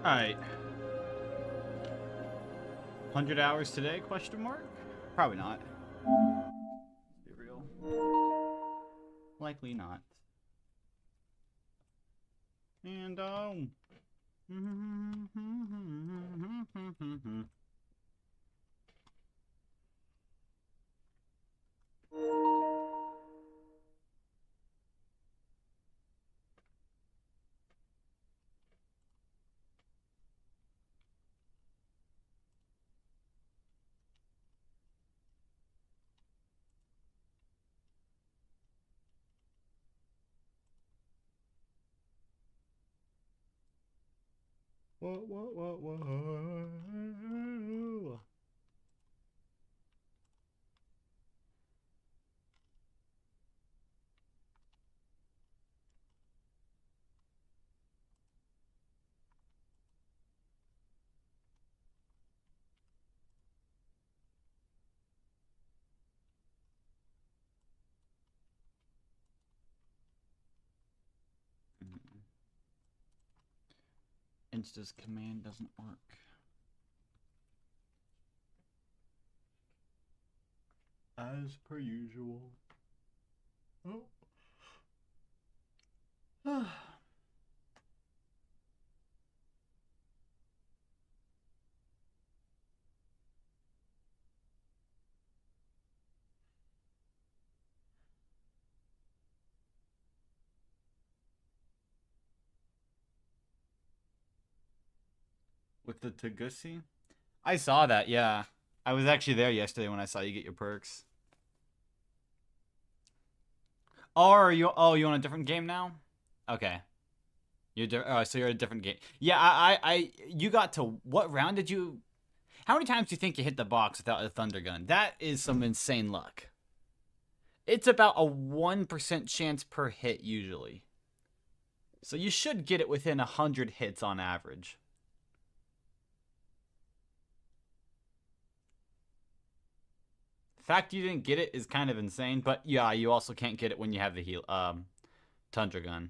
Alright. 100 hours today, question mark? Probably not. Let's be real. Likely not. And, what? Insta's command doesn't work. As per usual. Oh. With the Tagusi? I saw that, yeah. I was actually there yesterday when I saw you get your perks. Oh, you on a different game now? Okay. So you're a different game. Yeah, you got to, what round did you, how many times do you think you hit the box without a Thunder Gun? That is some insane luck. It's about a 1% chance per hit usually. So you should get it within 100 hits on average. The fact you didn't get it is kind of insane, but yeah, you also can't get it when you have the Thunder Gun.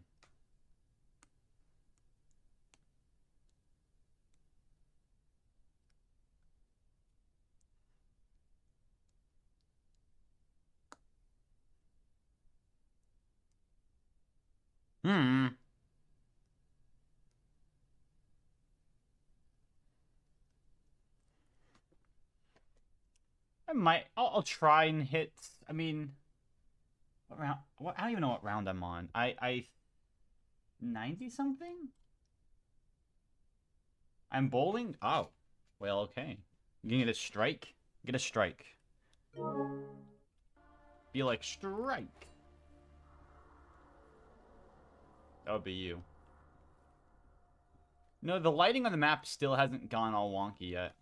I'll try and hit. I mean, what round? I don't even know what round I'm on. I 90 something. I'm bowling. Oh, well, okay. You can get a strike. Get a strike. Be like strike. That would be you. No, the lighting on the map still hasn't gone all wonky yet.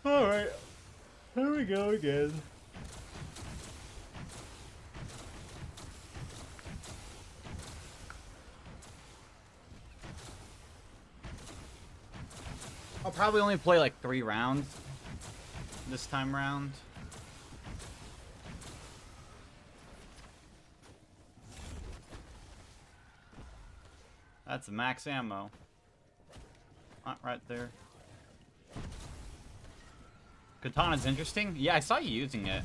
Alright. Here we go again. I'll probably only play like 3 rounds this time around. That's max ammo. Right there. Katana's interesting. Yeah, I saw you using it.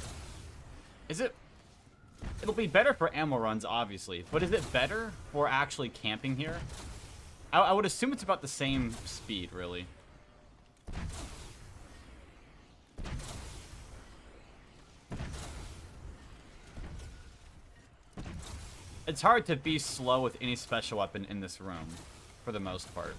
Is it... It'll be better for ammo runs, obviously. But is it better for actually camping here? I would assume it's about the same speed, really. It's hard to be slow with any special weapon in this room, for the most part.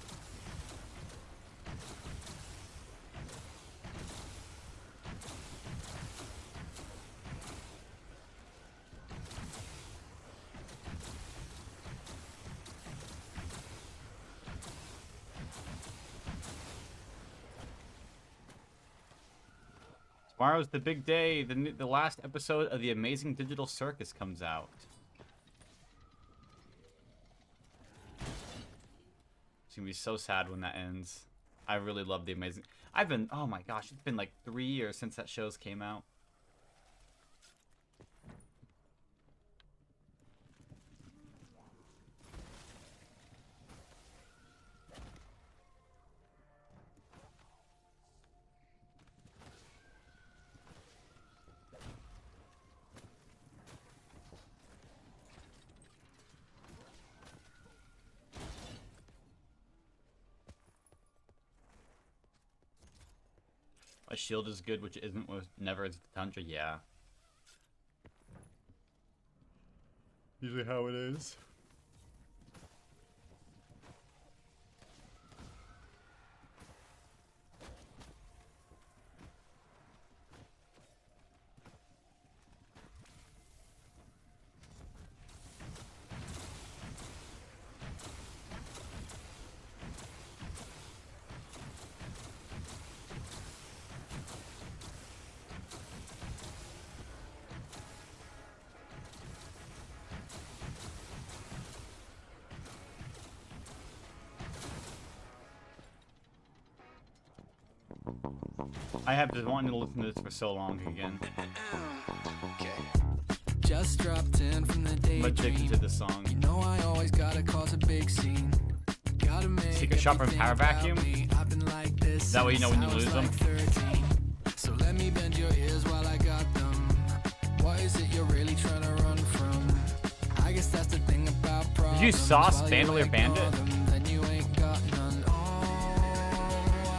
Tomorrow's the big day. The last episode of The Amazing Digital Circus comes out. It's gonna be so sad when that ends. I really love The Amazing... oh my gosh, it's been like 3 years since that shows came out. A shield is good, which isn't with never is the Tundra. Yeah. Usually how it is. I have been wanting to listen to this for so long again. Just dropped in from the I'm addicted to this song. You know I always gotta cause a big scene. Gotta make Secret shopper and power vacuum? I've been like this That way you know when you lose them. 13. So let me bend your ears while I got them. What is it you're really trying to run from? I guess that's the thing about problems. Did you sauce Bandolier Bandit? Then you ain't got none. Oh,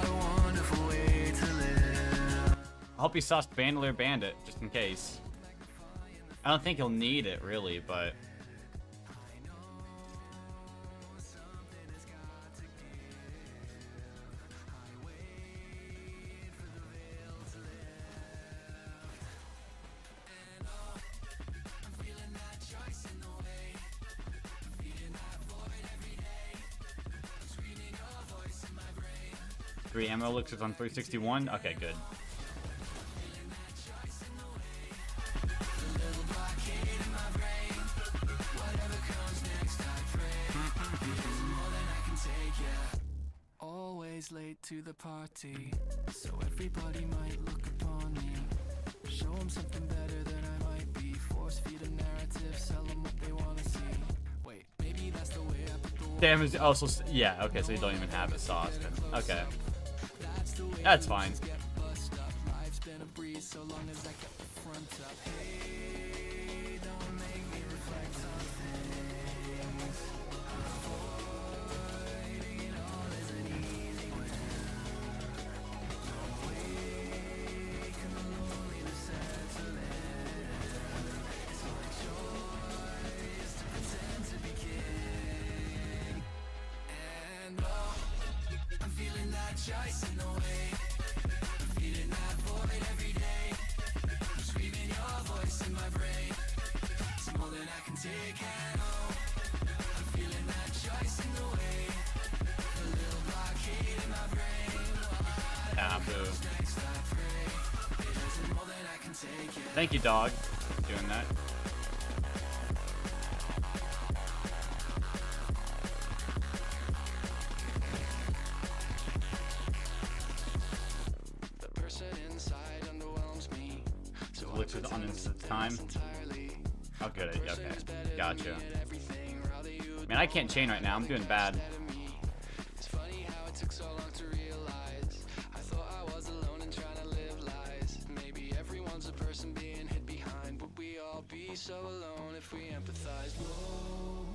what a wonderful way to live. I hope he sauced Bandolier Bandit, just in case. I don't think he'll need it, really, but... Three ammo elixirs on 361? Okay, good. Always late to the party, so everybody might look upon me. Show them something better than I might be. Force feed a narrative, sell them what they want to see. Wait, maybe that's the way I put the Damn is also... Yeah, okay, so you don't even have it sauced. Okay. That's fine. Life's been a breeze so long as I kept the front up. Hey, don't make me reflect on things. Avoiding it all isn't easy when no wake and the loneliness settle in. It's my choice to pretend to be king. And oh, I'm feeling that choice in the way. I'm feeling that void every day. I'm screaming your voice in my brain. It's more than I can take and oh, I'm feeling that choice in the way. A little blockade in my brain. Ah, boo. Next I pray. It isn't more than I can take it. Thank you, dog, for doing that. The person inside underwhelms me. So Elixirs on instant time. Oh, good. Okay. Gotcha. Man, I can't chain right now. I'm doing bad. It's funny how it took so long to realize. I thought I was alone and trying to live lies. Maybe everyone's a person being hid behind. Would we all be so alone if we empathized? Whoa,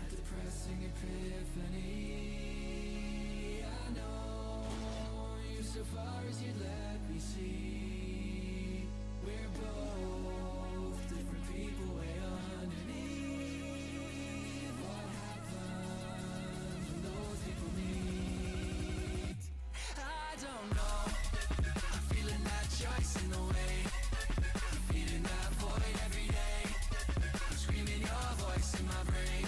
a depressing epiphany. I know you so far as you let me see. We're both different people way underneath. What happened when those people meet? I don't know. I'm feeling that choice in the way. I'm feeling that void every day. I'm screaming your voice in my brain.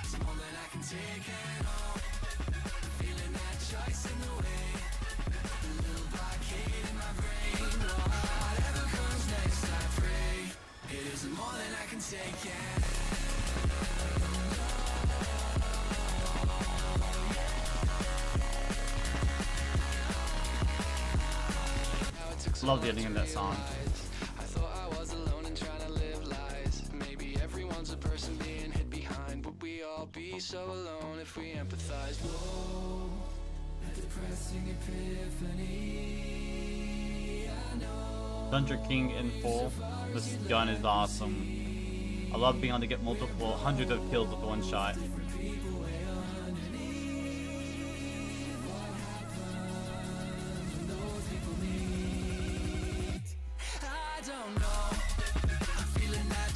It's more than I can take and oh, I'm feeling that choice in the way. A little blockade in my brain. Whatever comes next, I pray. It isn't more than I can take and Love the ending of that song. I thought I was alone and trying to live lies. Maybe everyone's a person being hid behind. Would we all be so alone if we empathized? Whoa, a depressing epiphany. I know. Thunder King in full. This gun is awesome. I love being able to get multiple hundreds of kills with one shot. Those people need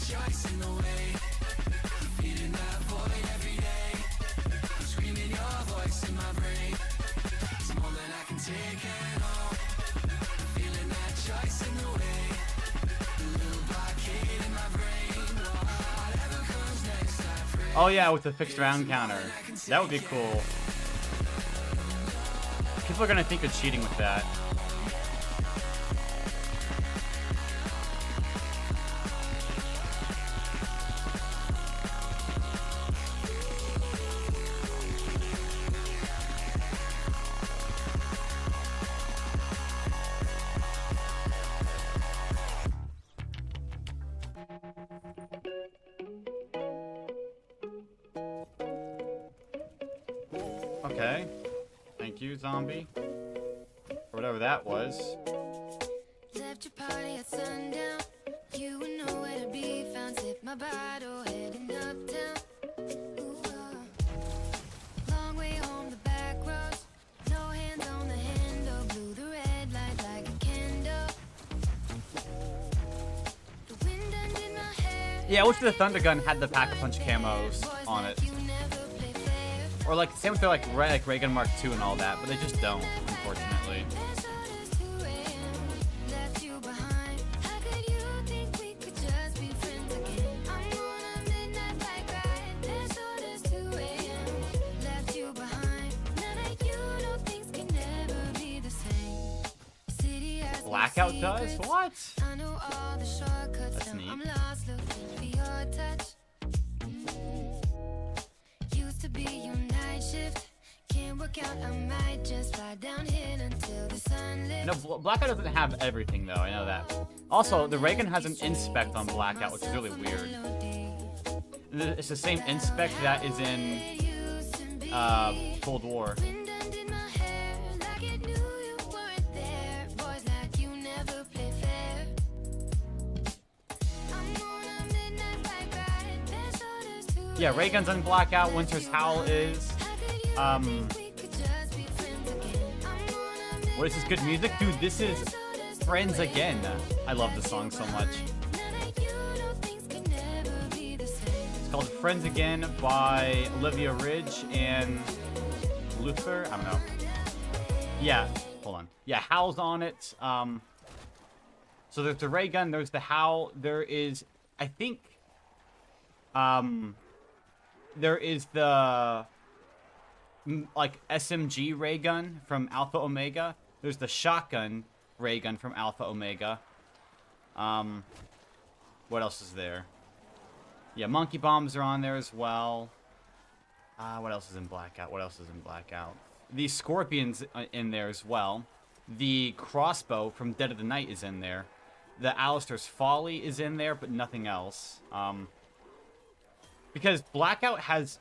choice in the way. Feeding that void every day. I'm screaming your voice in my brain. It's more than I can take at all. Feeling that choice in the way. A little blockade in my brain. Whatever comes next, I pray. Oh yeah, with the fixed round counter. That would be cool. People are gonna think of cheating with that. Okay. Thank you, zombie. Or whatever that was. Left your party at sundown. You were nowhere to be found. Sip my bottle, heading uptown. Ooh, long way home, the back roads. No hands on the handle. Blew the red light like a candle. The wind undid my hair. Yeah, I wish the Thunder Gun had the Pack-a-Punch camos on it. You never play fair. Or like, same with their like Ray Gun Mark II and all that, but they just don't, unfortunately. As hard as 2 a.m. Left you behind. How could you think we could just be friends again? I'm on a midnight bike ride. As hard as 2 a.m. Left you behind. Now that you know things can never be the same. City has no Blackout does? secrets. What? I know all the shortcuts. That's Now neat. I'm lost looking for your touch. Used to be your night shift. Can't work out, I might just fly downhill until the sun lifts. No, Blackout doesn't have everything though, I know that. Also, the Ray Gun has an inspect on Blackout, which is really weird. It's the same inspect that is in Cold War. Wind undid my hair like it knew you weren't there. Boys like you never play fair. I'm on a midnight bike ride. There's orders to Yeah, Ray Gun's on Blackout, Winter's Howl is. What is this good music? Dude, this is Friends Again. I love this song so much. It's called Friends Again by Olivia Ridge and Luther. I don't know. Yeah, hold on. Yeah, Howl's on it. So there's the Ray Gun, there's the Howl, there is, I think, there is the like SMG ray gun from Alpha Omega. There's the shotgun ray gun from Alpha Omega. What else is there? Yeah, monkey bombs are on there as well. What else is in Blackout? What else is in Blackout? The scorpions in there as well. The crossbow from Dead of the Night is in there. The Alistair's Folly is in there, but nothing else. Because Blackout has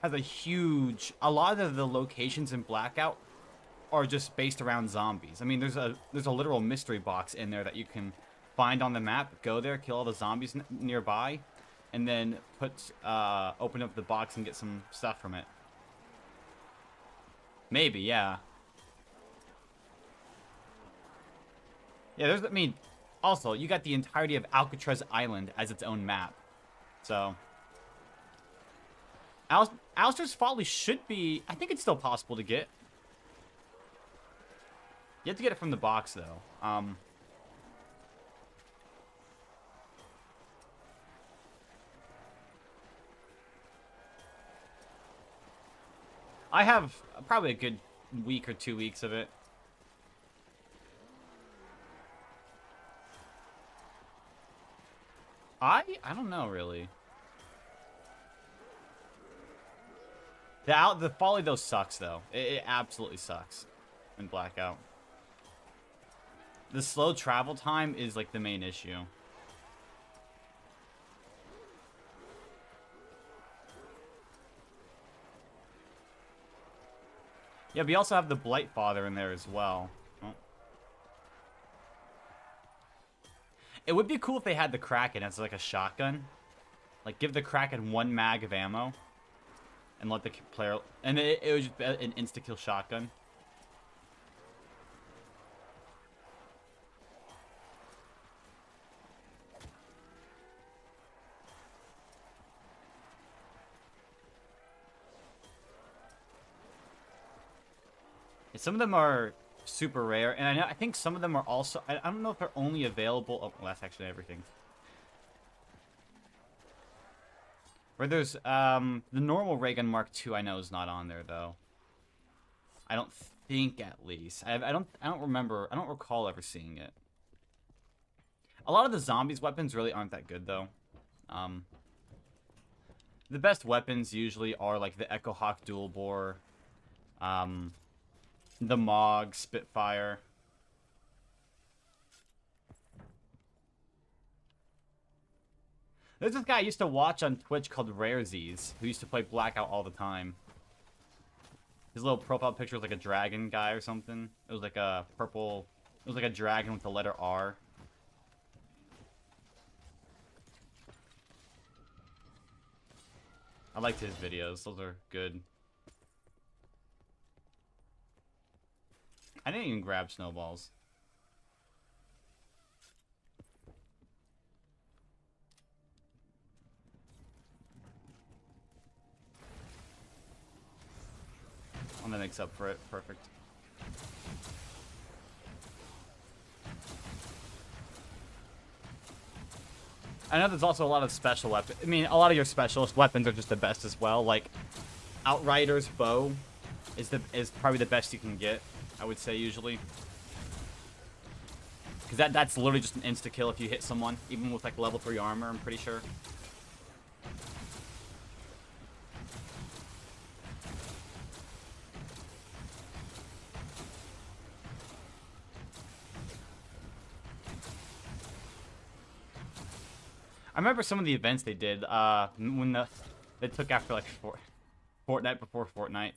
a huge, a lot of the locations in Blackout are just based around zombies. I mean, there's a literal mystery box in there that you can find on the map. Go there, kill all the zombies nearby, and then open up the box and get some stuff from it. Maybe, yeah. Yeah, I mean, also, you got the entirety of Alcatraz Island as its own map. So, Alistair's Folly should be, I think it's still possible to get. You have to get it from the box, though. I have probably a good week or 2 weeks of it. I don't know, really. The Folly, though, sucks, though. It absolutely sucks in Blackout. The slow travel time is, like, the main issue. Yeah, but you also have the Blight Father in there as well. Oh. It would be cool if they had the Kraken as, like, a shotgun. Like, give the Kraken 1 mag of ammo. And let the player... And it would just be an insta-kill shotgun. Some of them are super rare, and I think some of them are also. I don't know if they're only available. Oh, well, that's actually everything. Where there's the normal ray gun Mark II, I know is not on there though. I don't think, at least. I don't remember. I don't recall ever seeing it. A lot of the zombies weapons really aren't that good though. The best weapons usually are like the Echo Hawk dual bore, the Mog Spitfire. There's this guy I used to watch on Twitch called Rarezes, who used to play Blackout all the time. His little profile picture was like a dragon guy or something. It was like a purple... It was like a dragon with the letter R. I liked his videos. Those are good. I didn't even grab snowballs. And that makes up for it. Perfect. I know there's also a lot of special weapons. I mean, a lot of your specialist weapons are just the best as well. Like, Outrider's bow is probably the best you can get, I would say, usually. Because that's literally just an insta-kill if you hit someone, even with, like, level 3 armor, I'm pretty sure. I remember some of the events they did when they took after like Fortnite before Fortnite.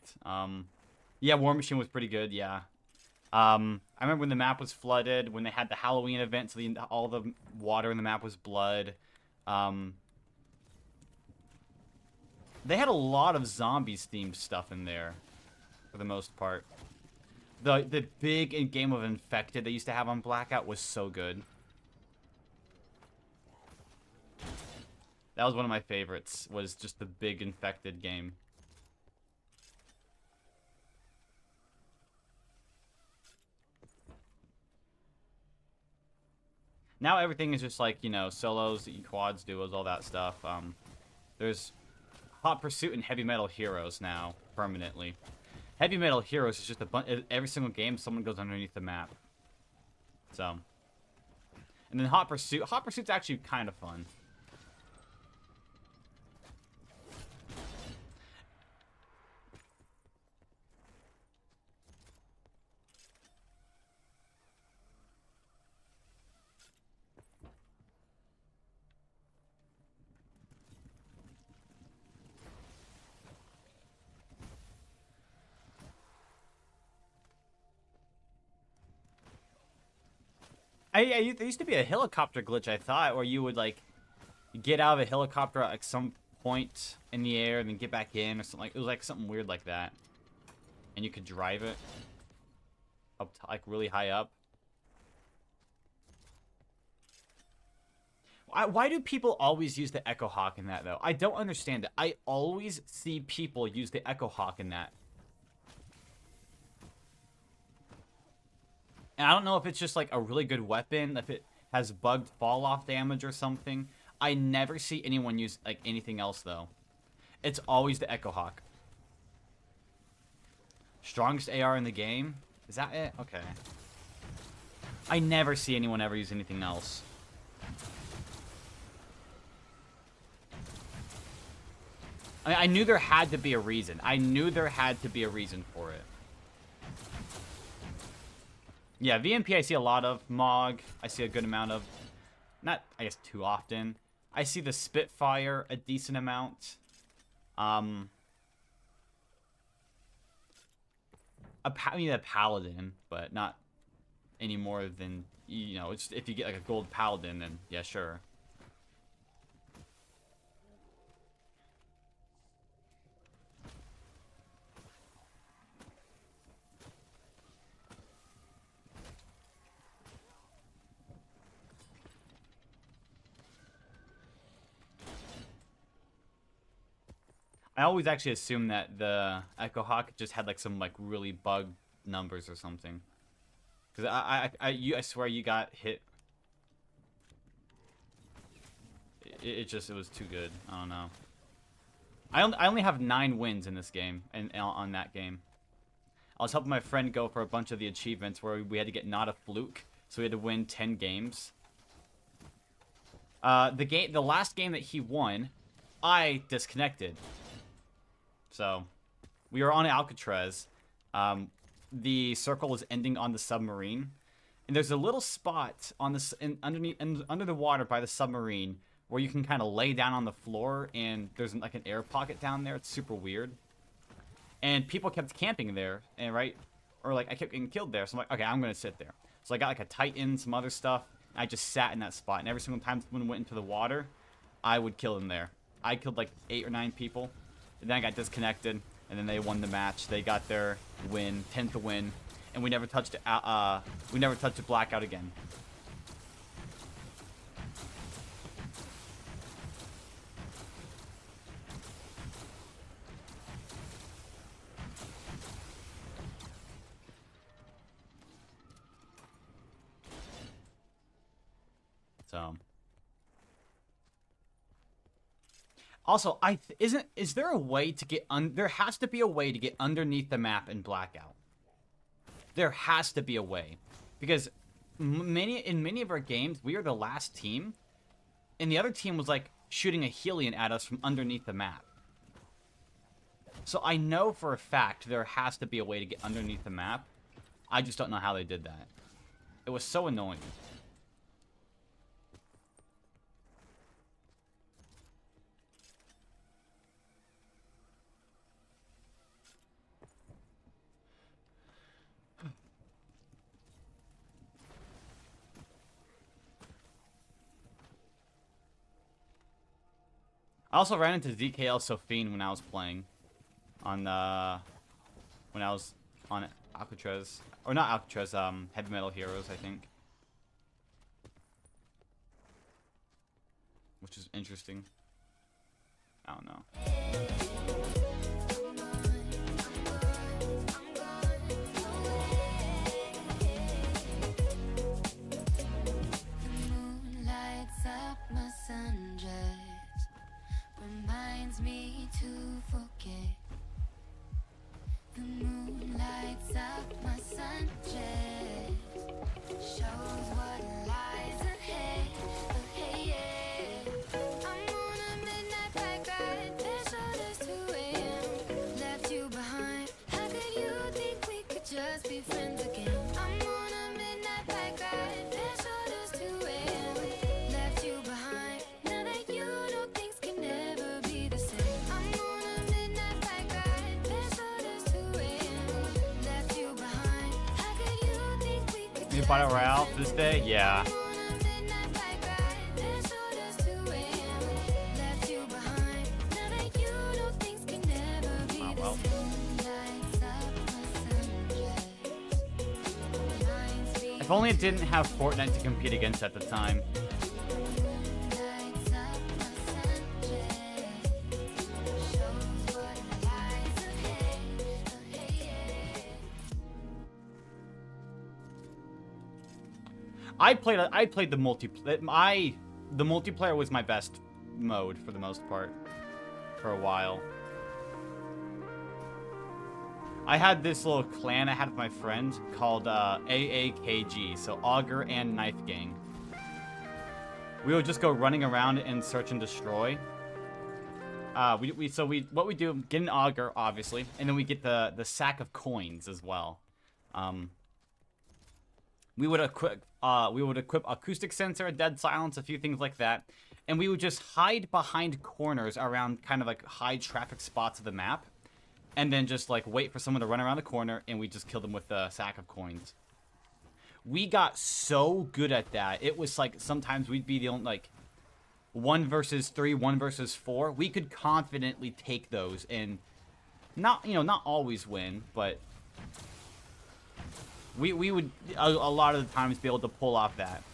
Yeah, War Machine was pretty good. Yeah, I remember when the map was flooded, when they had the Halloween event, so all the water in the map was blood. They had a lot of zombies themed stuff in there, for the most part. The big game of Infected they used to have on Blackout was so good. That was one of my favorites, was just the big Infected game. Now everything is just like, you know, solos, quads, duos, all that stuff. There's Hot Pursuit and Heavy Metal Heroes now, permanently. Heavy Metal Heroes is just a bunch... Every single game, someone goes underneath the map. So. And then Hot Pursuit. Hot Pursuit's actually kind of fun. There used to be a helicopter glitch, I thought, where you would, like, get out of a helicopter at, like, some point in the air and then get back in or something. Like, it was, like, something weird like that. And you could drive it up to, like, really high up. Why do people always use the Echo Hawk in that, though? I don't understand it. I always see people use the Echo Hawk in that. And I don't know if it's just, like, a really good weapon, if it has bugged fall-off damage or something. I never see anyone use, like, anything else, though. It's always the Echo Hawk. Strongest AR in the game? Is that it? Okay. I never see anyone ever use anything else. I knew there had to be a reason. I knew there had to be a reason for it. Yeah, VMP I see a lot of. Mog, I see a good amount of. Not, I guess, too often. I see the Spitfire a decent amount. I mean, a Paladin, but not any more than, you know, it's, if you get, like, a gold Paladin, then, yeah, sure. I always actually assumed that the Echo Hawk just had, like, some, like, really bugged numbers or something. Cause I swear you got hit. It was too good. I don't know. I only have 9 wins in this game and on that game. I was helping my friend go for a bunch of the achievements where we had to get not a fluke, so we had to win 10 games. The last game that he won, I disconnected. So, we were on Alcatraz. The circle is ending on the submarine, and there's a little spot on this under the water by the submarine where you can kind of lay down on the floor, and there's like an air pocket down there. It's super weird. And people kept camping there, and I kept getting killed there. So I'm like, okay, I'm gonna sit there. So I got like a Titan, some other stuff. And I just sat in that spot, and every single time someone went into the water, I would kill them there. I killed like 8 or 9 people, and then I got disconnected, and then they won the match. They got their win, 10th win, and we never touched a blackout again. So, also, is there a way to get there has to be a way to get underneath the map in Blackout. There has to be a way, because in many of our games we are the last team, and the other team was like shooting a Helion at us from underneath the map. So I know for a fact there has to be a way to get underneath the map. I just don't know how they did that. It was so annoying. I also ran into ZKL Sophine when I was playing on when I was on Alcatraz, or not Alcatraz, Heavy Metal Heroes, I think, which is interesting. I don't know. Lights up my sundress, reminds me to forget. The moon lights up my sundress, shows what lies ahead. I'm on a midnight bike ride, there's orders 2 a.m. Left you behind, how could you think we could just be friends again? I'm on a midnight bike ride, there's orders 2 a.m. Left you behind, now that you know things can never be the same. I'm on a midnight bike ride, there's orders 2 a.m. Left you behind, how could you think we could You Battle Royale this day? Yeah. If only it didn't have Fortnite to compete against at the time. I played the multiplayer. The multiplayer was my best mode for the most part for a while. I had this little clan I had with my friend called AAKG, so Auger and Knife Gang. We would just go running around and search and destroy. What we do, get an Auger, obviously, and then we get the sack of coins as well. We would equip acoustic sensor, dead silence, a few things like that, and we would just hide behind corners around kind of like high traffic spots of the map, and then just like wait for someone to run around the corner, and we just kill them with the sack of coins. We got so good at that. It was like sometimes we'd be the only, like 1 versus 3, 1 versus 4. We could confidently take those and not always win, but we would a lot of the times be able to pull off that.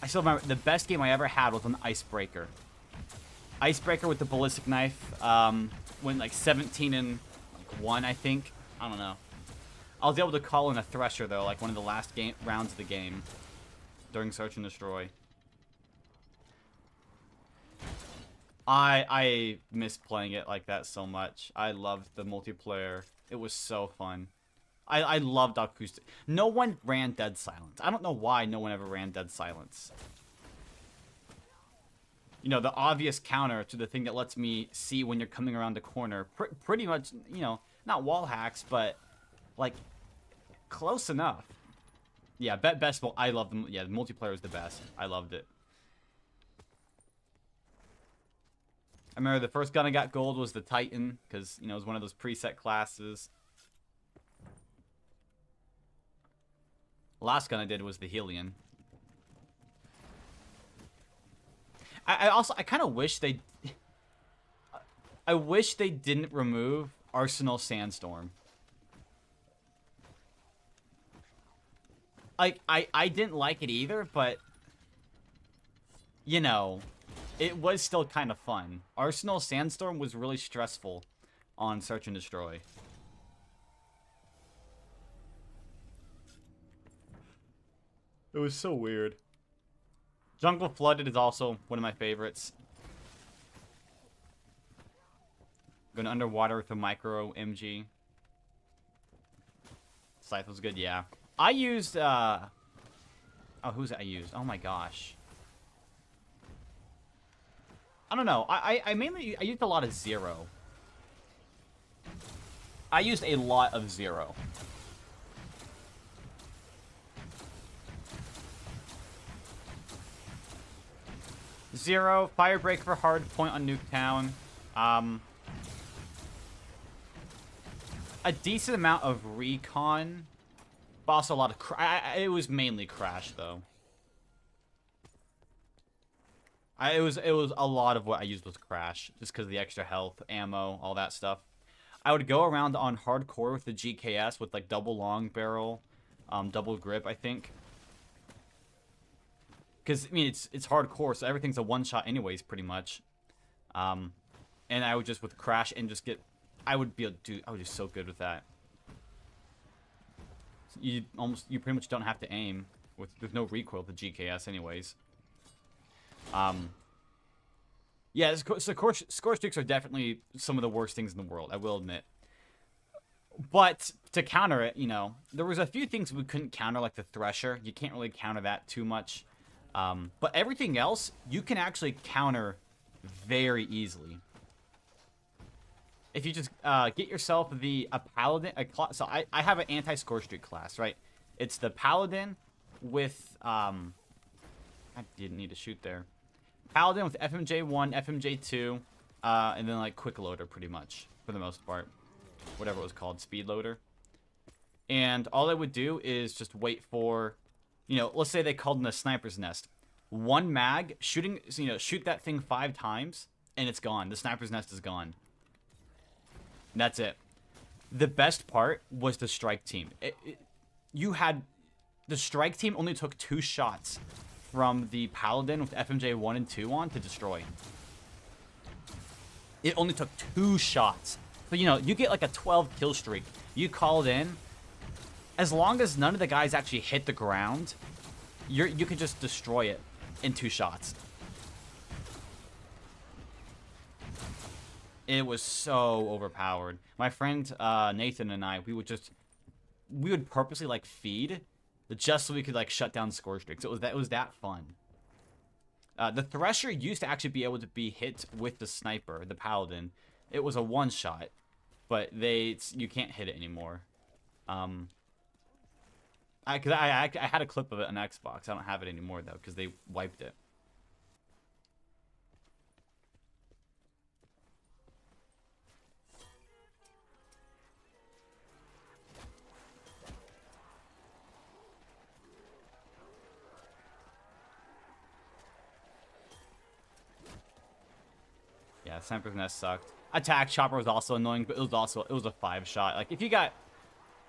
I still remember the best game I ever had was on Icebreaker. Icebreaker with the ballistic knife. Went like 17-1, I think. I don't know. I was able to call in a Thresher, though, like one of the last rounds of the game during Search and Destroy. I miss playing it like that so much. I loved the multiplayer. It was so fun. I loved acoustic. No one ran Dead Silence. I don't know why no one ever ran Dead Silence. You know, the obvious counter to the thing that lets me see when you're coming around the corner. Pretty much, you know, not wall hacks, but, like, close enough. Yeah, best. I love them. Yeah, the multiplayer is the best. I loved it. I remember the first gun I got gold was the Titan, because, you know, it was one of those preset classes. Last gun I did was the Helion. I kind of wish they... I wish they didn't remove Arsenal Sandstorm. Like, I didn't like it either, but... You know, it was still kind of fun. Arsenal Sandstorm was really stressful on Search and Destroy. It was so weird. Jungle Flooded is also one of my favorites. Going underwater with a micro MG. Scythe was good, yeah. I used, oh, who's that I used? Oh my gosh. I don't know. I mainly, I used a lot of Zero. I used a lot of Zero. Zero, Firebreak for hard point on Nuketown. A decent amount of Recon, but also a lot of it was mainly Crash though. It was a lot of what I used was Crash, just because of the extra health, ammo, all that stuff. I would go around on hardcore with the GKS with like double long barrel, double grip, I think. Because, I mean, it's hardcore, so everything's a one-shot anyways, pretty much. And I would just, with Crash, and just get... I would be able to do... I would do so good with that. You pretty much don't have to aim. There's no recoil with the GKS anyways. Yeah, score streaks are definitely some of the worst things in the world, I will admit. But, to counter it, you know, there was a few things we couldn't counter, like the Thresher. You can't really counter that too much. But everything else, you can actually counter very easily. If you just get yourself a Paladin, so I have an anti-score streak class, right? It's the Paladin with, I didn't need to shoot there. Paladin with FMJ1, FMJ2, and then like Quick Loader pretty much, for the most part. Whatever it was called, Speed Loader. And all I would do is just wait for... You know, let's say they called in a sniper's nest. One mag, shooting, you know, shoot that thing 5 times, and it's gone. The sniper's nest is gone. And that's it. The best part was the strike team. You had... The strike team only took 2 shots from the Paladin with FMJ 1 and 2 on to destroy. It only took 2 shots. So, you know, you get like a 12 kill streak. You call it in. As long as none of the guys actually hit the ground, you can just destroy it in 2 shots. It was so overpowered. My friend Nathan and I, we would purposely like feed just so we could like shut down score streaks. It was that fun. The Thresher used to actually be able to be hit with the sniper, the Paladin. It was a one shot, but you can't hit it anymore. I had a clip of it on Xbox. I don't have it anymore, though, because they wiped it. Yeah, Sniper's Nest sucked. Attack Chopper was also annoying, but it was a 5-shot. Like, if you got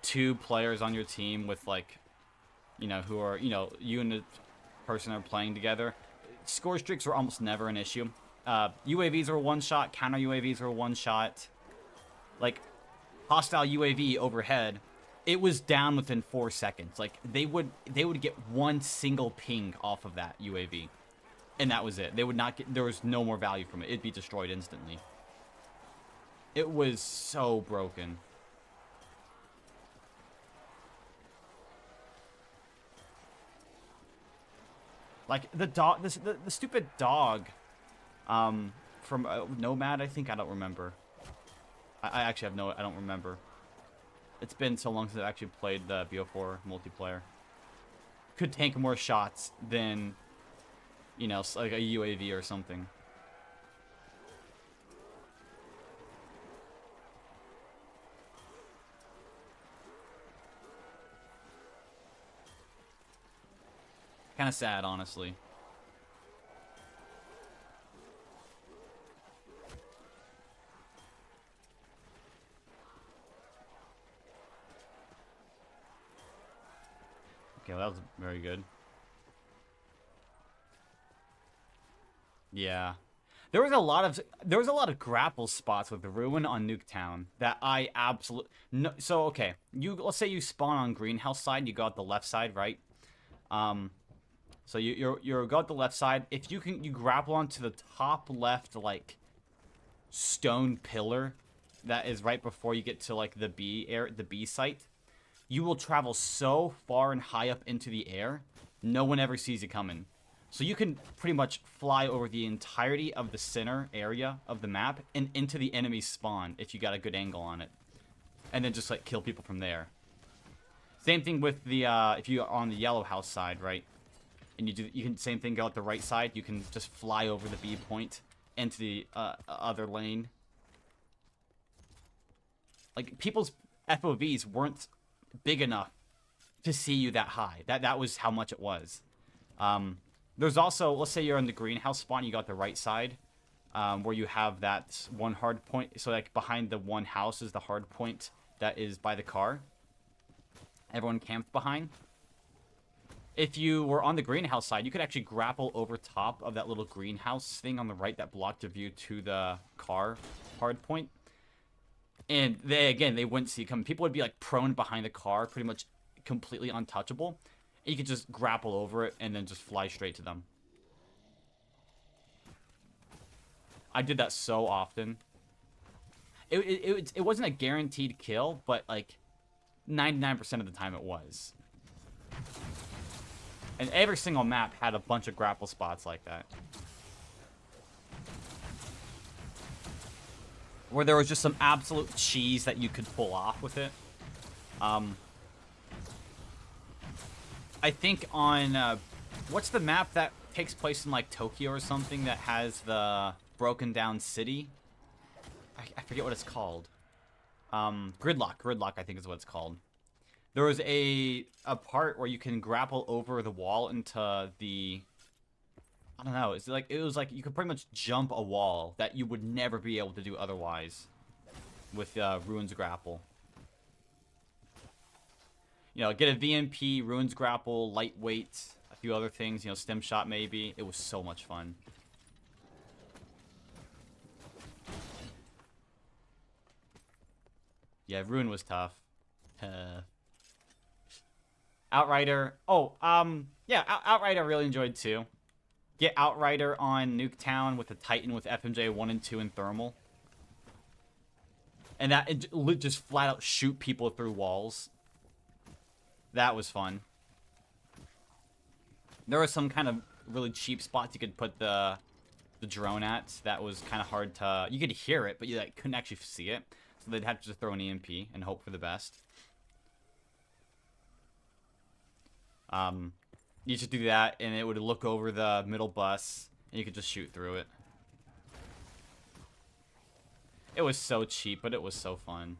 2 players on your team with, like... You know, who are, you know, you and the person are playing together. Score streaks were almost never an issue. UAVs are one shot, counter UAVs are one shot. Like, hostile UAV overhead, it was down within 4 seconds. Like they would get one single ping off of that UAV, and that was it. They would not get. There was no more value from it. It'd be destroyed instantly. It was so broken. Like the dog, the stupid dog, from Nomad. I think I don't remember. I actually have I don't remember. It's been so long since I've actually played the BO4 multiplayer. Could tank more shots than, you know, like a UAV or something. Kind of sad, honestly. Okay, well, that was very good. Yeah. There was a lot of grapple spots with the Ruin on Nuketown that I absolutely no. So okay, let's say you spawn on Greenhouse side, you go out the left side, right? So you go out the left side. If you grapple onto the top left like stone pillar that is right before you get to like the B site. You will travel so far and high up into the air, no one ever sees you coming. So you can pretty much fly over the entirety of the center area of the map and into the enemy spawn if you got a good angle on it. And then just like kill people from there. Same thing with the if you're on the yellow house side, right? And you can same thing go out the right side, you can just fly over the B point into the other lane. Like people's FOVs weren't big enough to see you that high. That was how much it was. There's also, let's say you're in the greenhouse spawn, you got the right side, where you have that one hard point. So like behind the one house is the hard point that is by the car. Everyone camped behind. If you were on the greenhouse side, you could actually grapple over top of that little greenhouse thing on the right that blocked your view to the car hard point. And they wouldn't see it coming. People would be like prone behind the car, pretty much completely untouchable. And you could just grapple over it and then just fly straight to them. I did that so often. It wasn't a guaranteed kill, but like 99% of the time it was. And every single map had a bunch of grapple spots like that. Where there was just some absolute cheese that you could pull off with it. I think on... what's the map that takes place in, like, Tokyo or something that has the broken down city? I forget what it's called. Gridlock. Gridlock, I think is what it's called. There was a part where you can grapple over the wall into the... I don't know. It was like you could pretty much jump a wall that you would never be able to do otherwise with Ruins Grapple. You know, get a VMP, Ruins Grapple, lightweight, a few other things. You know, stem shot maybe. It was so much fun. Yeah, Ruin was tough. Outrider. Oh, yeah, Outrider I really enjoyed too. Get Outrider on Nuketown with the Titan with FMJ 1 and 2 and Thermal. And that it just flat out shoot people through walls. That was fun. There were some kind of really cheap spots you could put the drone at. That was kind of hard to... You could hear it, but you like, couldn't actually see it. So they'd have to just throw an EMP and hope for the best. You should do that, and it would look over the middle bus, and you could just shoot through it. It was so cheap, but it was so fun.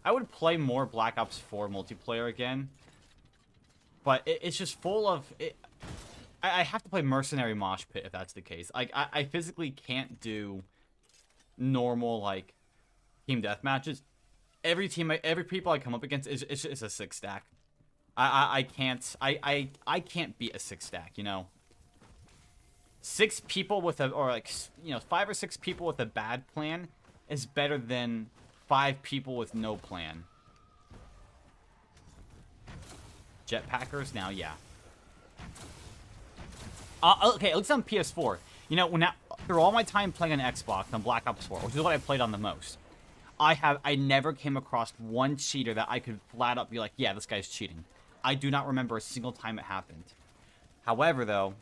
I would play more Black Ops 4 multiplayer again, but it's just full of... I have to play Mercenary Mosh Pit if that's the case. Like, I physically can't do normal, like, team deathmatches. Every people I come up against is a 6-stack. I can't beat a 6-stack, you know. 6 people with a, or like, you know, 5 or 6 people with a bad plan is better than 5 people with no plan. Jetpackers now, yeah. Okay, at least on PS4. You know, through all my time playing on Xbox on Black Ops 4, which is what I played on the most, I never came across one cheater that I could flat up be like, yeah, this guy's cheating. I do not remember a single time it happened. However, though,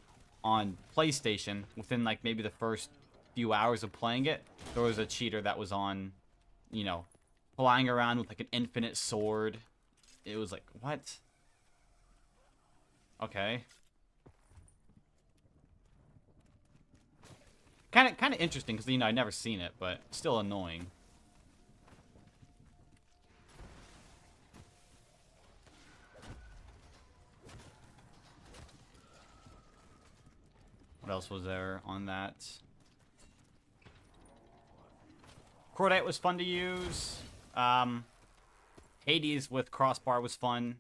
on PlayStation, within like maybe the first few hours of playing it, there was a cheater that was on, you know, flying around with like an infinite sword. It was like, what? Okay. Kind of interesting because, you know, I'd never seen it, but still annoying. What else was there on that? Cordite was fun to use. Hades with crossbar was fun.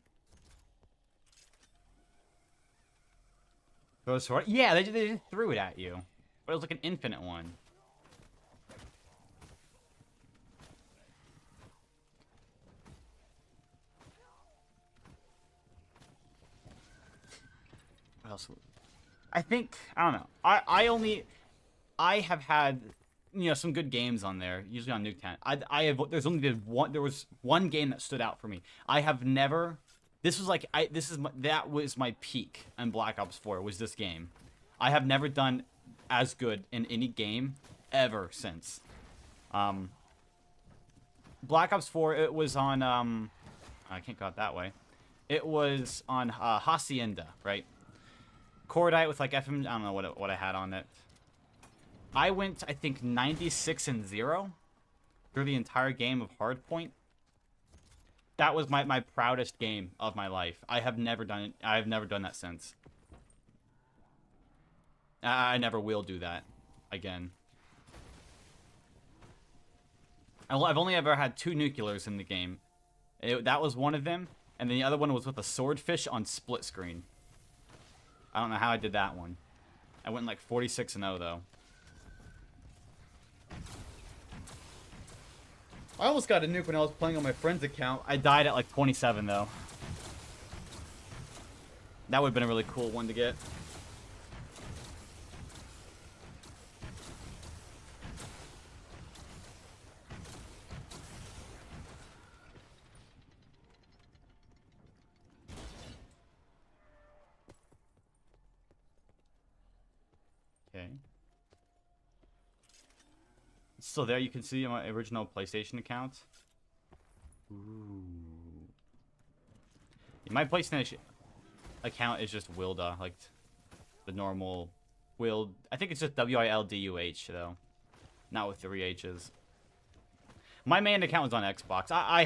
Yeah, they just threw it at you. But it was like an infinite one. What else? I think, I don't know. I have had, you know, some good games on there, usually on Nuketown. There was one game that stood out for me. I have never, that was my peak in Black Ops 4, was this game. I have never done as good in any game ever since. Black Ops 4, it was on, I can't go out that way. It was on Hacienda, right? Cordite with like FM, I don't know what I had on it. I went, I think, 96-0 through the entire game of Hardpoint. That was my proudest game of my life. I have never done it. I have never done that since. I never will do that again. I've only ever had 2 nuclears in the game. That was one of them, and then the other one was with a swordfish on split screen. I don't know how I did that one. I went like 46-0 though. I almost got a nuke when I was playing on my friend's account. I died at like 27 though. That would have been a really cool one to get. Okay. So there you can see my original PlayStation account. Ooh. My PlayStation account is just Wilda, like the normal Wild. I think it's just WILDUH though, not with 3 H's. My main account was on Xbox. I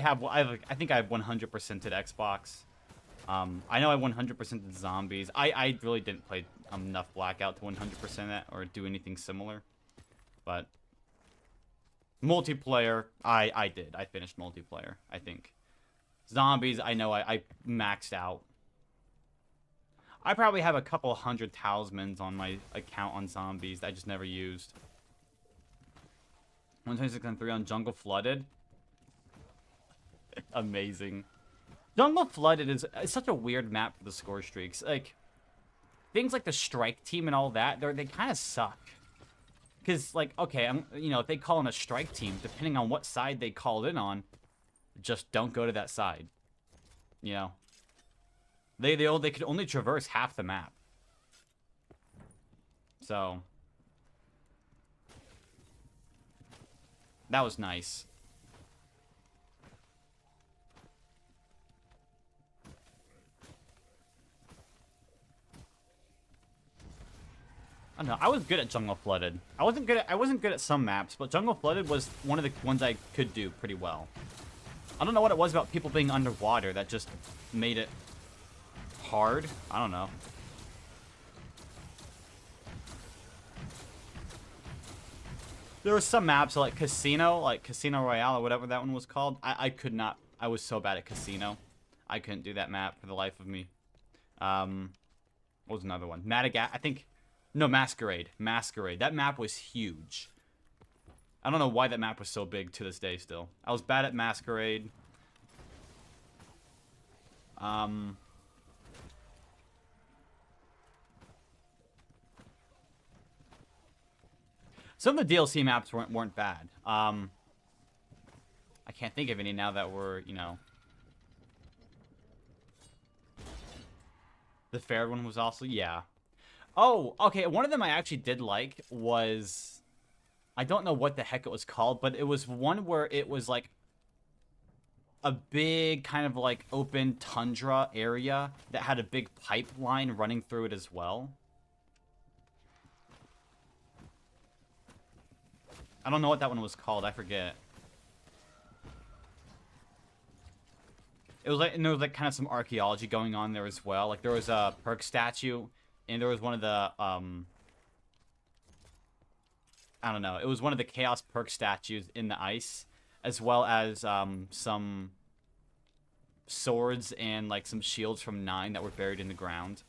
think I have 100%ed Xbox. I know I 100%ed Zombies. I really didn't play enough Blackout to 100% it or do anything similar, but multiplayer, I did. I finished multiplayer, I think. Zombies, I know I maxed out. I probably have a couple hundred talismans on my account on Zombies that I just never used. 126.3 on Jungle Flooded. Amazing. Jungle Flooded is such a weird map for the score streaks. Like, things like the strike team and all that, they kind of suck. Because, like, okay, you know, if they call in a strike team, depending on what side they called in on, just don't go to that side. You know? They could only traverse half the map. So that was nice. I don't know. I was good at Jungle Flooded. I wasn't good at some maps, but Jungle Flooded was one of the ones I could do pretty well. I don't know what it was about people being underwater that just made it hard. I don't know. There were some maps like Casino Royale or whatever that one was called. I could not. I was so bad at Casino. I couldn't do that map for the life of me. What was another one? Madagascar. I think. No, Masquerade. Masquerade. That map was huge. I don't know why that map was so big to this day still. I was bad at Masquerade. Some of the DLC maps weren't bad. I can't think of any now that were, you know. The fair one was also, yeah. Oh, okay, one of them I actually did like was... I don't know what the heck it was called, but it was one where it was like a big kind of like open tundra area that had a big pipeline running through it as well. I don't know what that one was called. I forget. It was like, and there was like kind of some archaeology going on there as well. Like there was a Perk statue, and there was one of the I don't know. It was one of the Chaos Perk statues in the ice, as well as some swords and like some shields from 9 that were buried in the ground.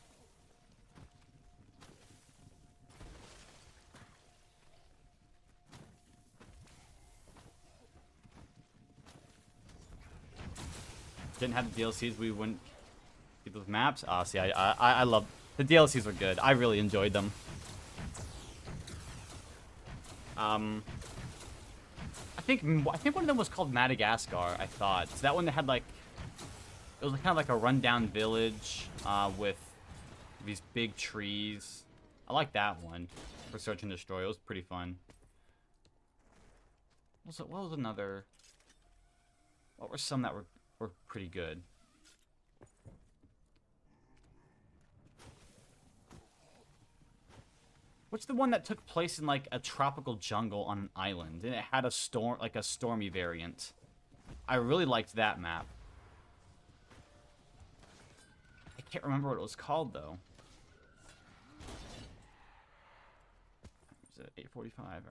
Didn't have the DLCs, we wouldn't get those maps. Oh, see, I love the DLCs were good. I really enjoyed them. I think one of them was called Madagascar. I thought so. That one that had like it was kind of like a rundown village with these big trees. I like that one for Search and Destroy. It was pretty fun. What was another? What were some that were pretty good? What's the one that took place in like a tropical jungle on an island and it had a storm, like a stormy variant? I really liked that map. I can't remember what it was called though. Is it 8:45, right?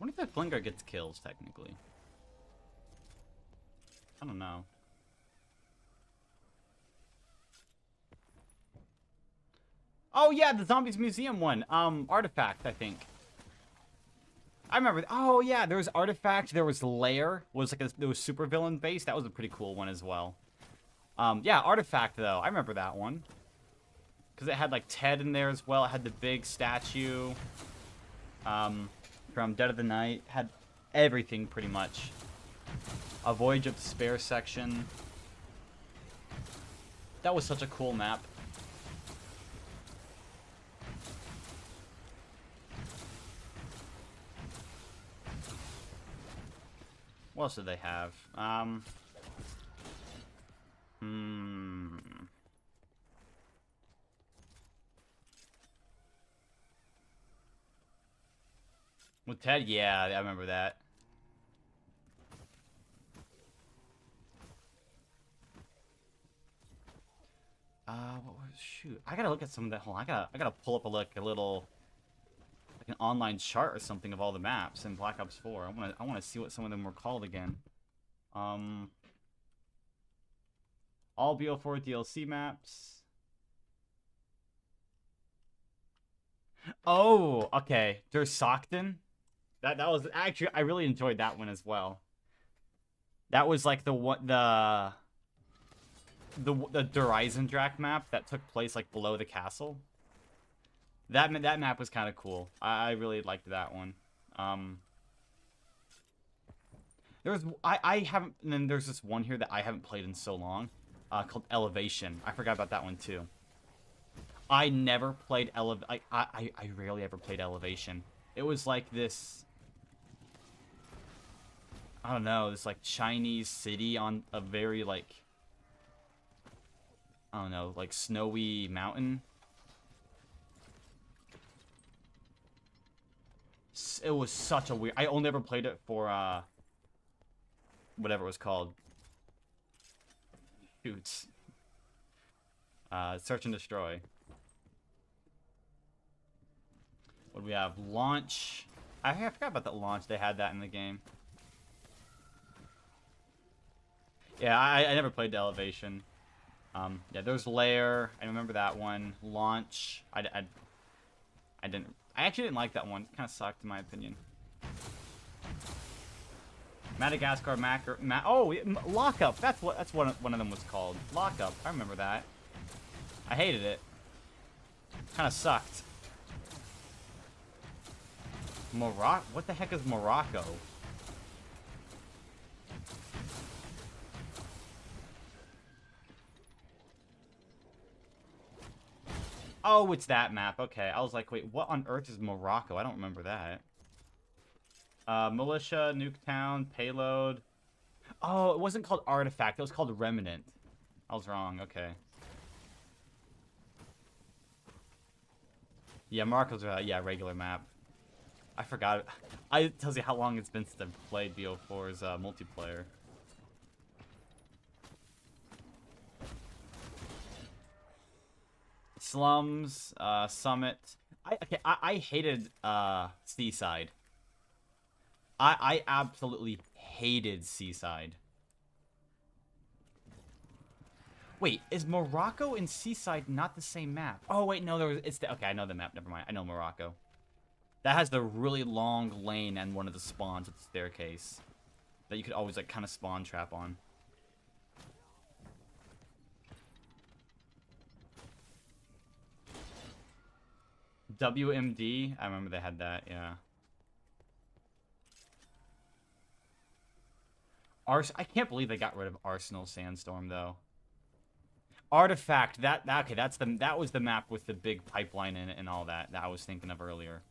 I wonder if the Flinger gets kills, technically. I don't know. Oh, yeah, the Zombies Museum one. Artifact, I think. I remember. Oh, yeah, there was Artifact. There was Lair. There was Supervillain base. That was a pretty cool one as well. Yeah, Artifact, though. I remember that one. Because it had, like, Ted in there as well. It had the big statue. From Dead of the Night. Had everything pretty much. A Voyage of Despair section. That was such a cool map. What else did they have? With Ted, yeah, I remember that. Shoot, I gotta look at some of that. Hold on, I gotta pull up like an online chart or something of all the maps in Black Ops 4. I wanna see what some of them were called again. All BO4 DLC maps. Oh, okay. There's Sockton. That was actually, I really enjoyed that one as well. That was like the Dreisendracht map that took place like below the castle. That map was kind of cool. I really liked that one. I haven't, and then there's this one here that I haven't played in so long, called Elevation. I forgot about that one too. I never played I rarely ever played Elevation. It was like this, I don't know, this like Chinese city on a very like, I don't know, like snowy mountain. was such a weird. I only ever played it for whatever it was called. Shoots. Search and destroy. What do we have? Launch. I forgot about that launch. They had that in the game. Yeah, I never played the Elevation. Yeah, there's Lair. I remember that one. Launch. I didn't. I actually didn't like that one. It kind of sucked, in my opinion. Madagascar, Lockup. That's one of them was called. Lockup. I remember that. I hated it. Kind of sucked. Morocco. What the heck is Morocco? Oh, it's that map. Okay, I was like, wait, what on earth is Morocco? I don't remember that. Militia, Nuketown, Payload. Oh, it wasn't called Artifact. It was called Remnant. I was wrong. Okay. Yeah, Morocco's yeah, regular map. I forgot. It tells you how long it's been since I've played BO4's multiplayer. Slums, Summit. I hated Seaside. I absolutely hated Seaside. Wait, is Morocco and Seaside not the same map? Oh wait, no, okay, I know the map. Never mind. I know Morocco. That has the really long lane and one of the spawns with the staircase that you could always like kind of spawn trap on. WMD, I remember they had that, yeah. I can't believe they got rid of Arsenal Sandstorm though. Artifact, okay, that was the map with the big pipeline in it and all that I was thinking of earlier.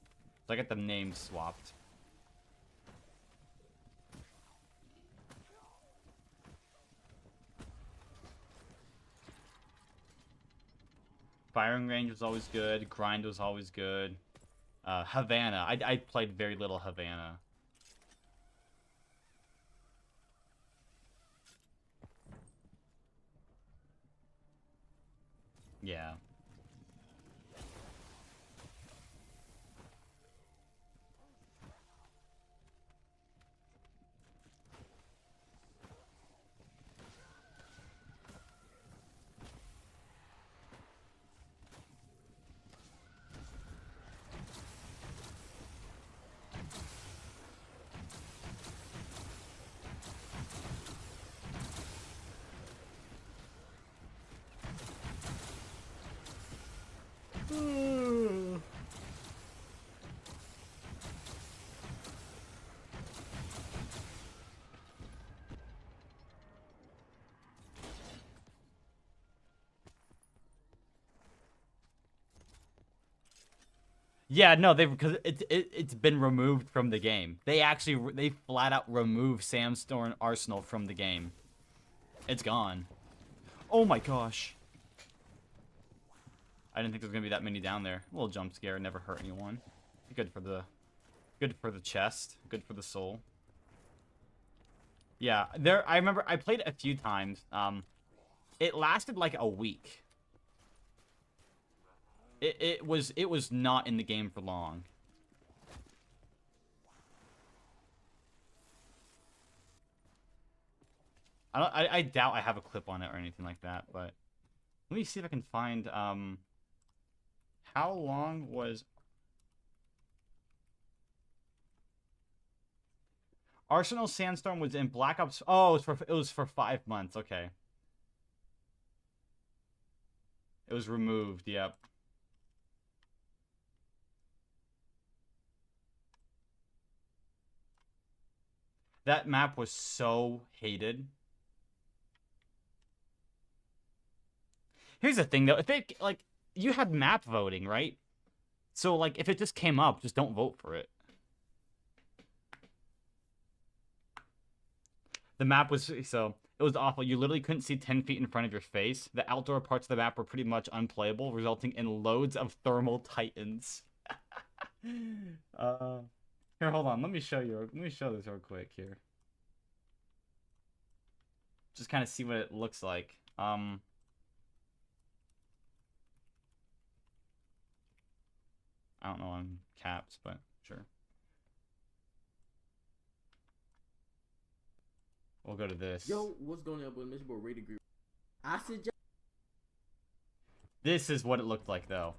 So I got the names swapped. Firing range was always good. Grind was always good. Havana. I played very little Havana. Yeah. Yeah, no, because it's been removed from the game. They flat out removed Sandstorm Arsenal from the game. It's gone. Oh my gosh. I didn't think there was gonna be that many down there. A little jump scare, never hurt anyone. Good for the chest, good for the soul. Yeah, I remember I played it a few times. It lasted like a week. It was not in the game for long. I doubt I have a clip on it or anything like that, but let me see if I can find how long was Arsenal Sandstorm was in Black Ops. Oh, it was for 5 months. Okay. It was removed. Yep. That map was so hated. Here's the thing, though. If it, like, you had map voting, right? So, like, if it just came up, just don't vote for it. The map was, so, it was awful. You literally couldn't see 10 feet in front of your face. The outdoor parts of the map were pretty much unplayable, resulting in loads of thermal titans. Here, hold on. Let me show you. Let me show this real quick here. Just kind of see what it looks like. I don't know on caps, but sure. We'll go to this. Yo, what's going on, boy? Mr. Boy, ready to agree. I suggest. This is what it looked like, though.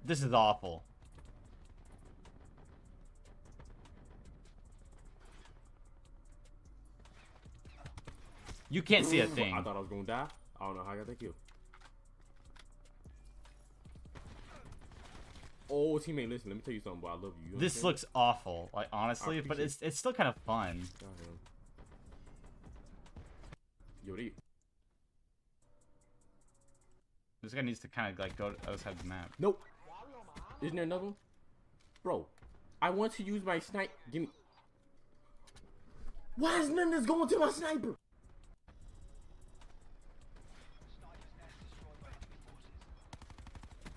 This is awful. You can't see a thing. I thought I was gonna die. I don't know how I got that kill. Oh, teammate, listen. Let me tell you something, boy. I love you. You This understand? looks awful, like honestly, but it's still kind of fun. Goddamn. Yo, they. This guy needs to kind of like go to outside the map. Nope. Isn't there another one? Bro, I want to use my snipe. Give me. Why is none of this going to my sniper?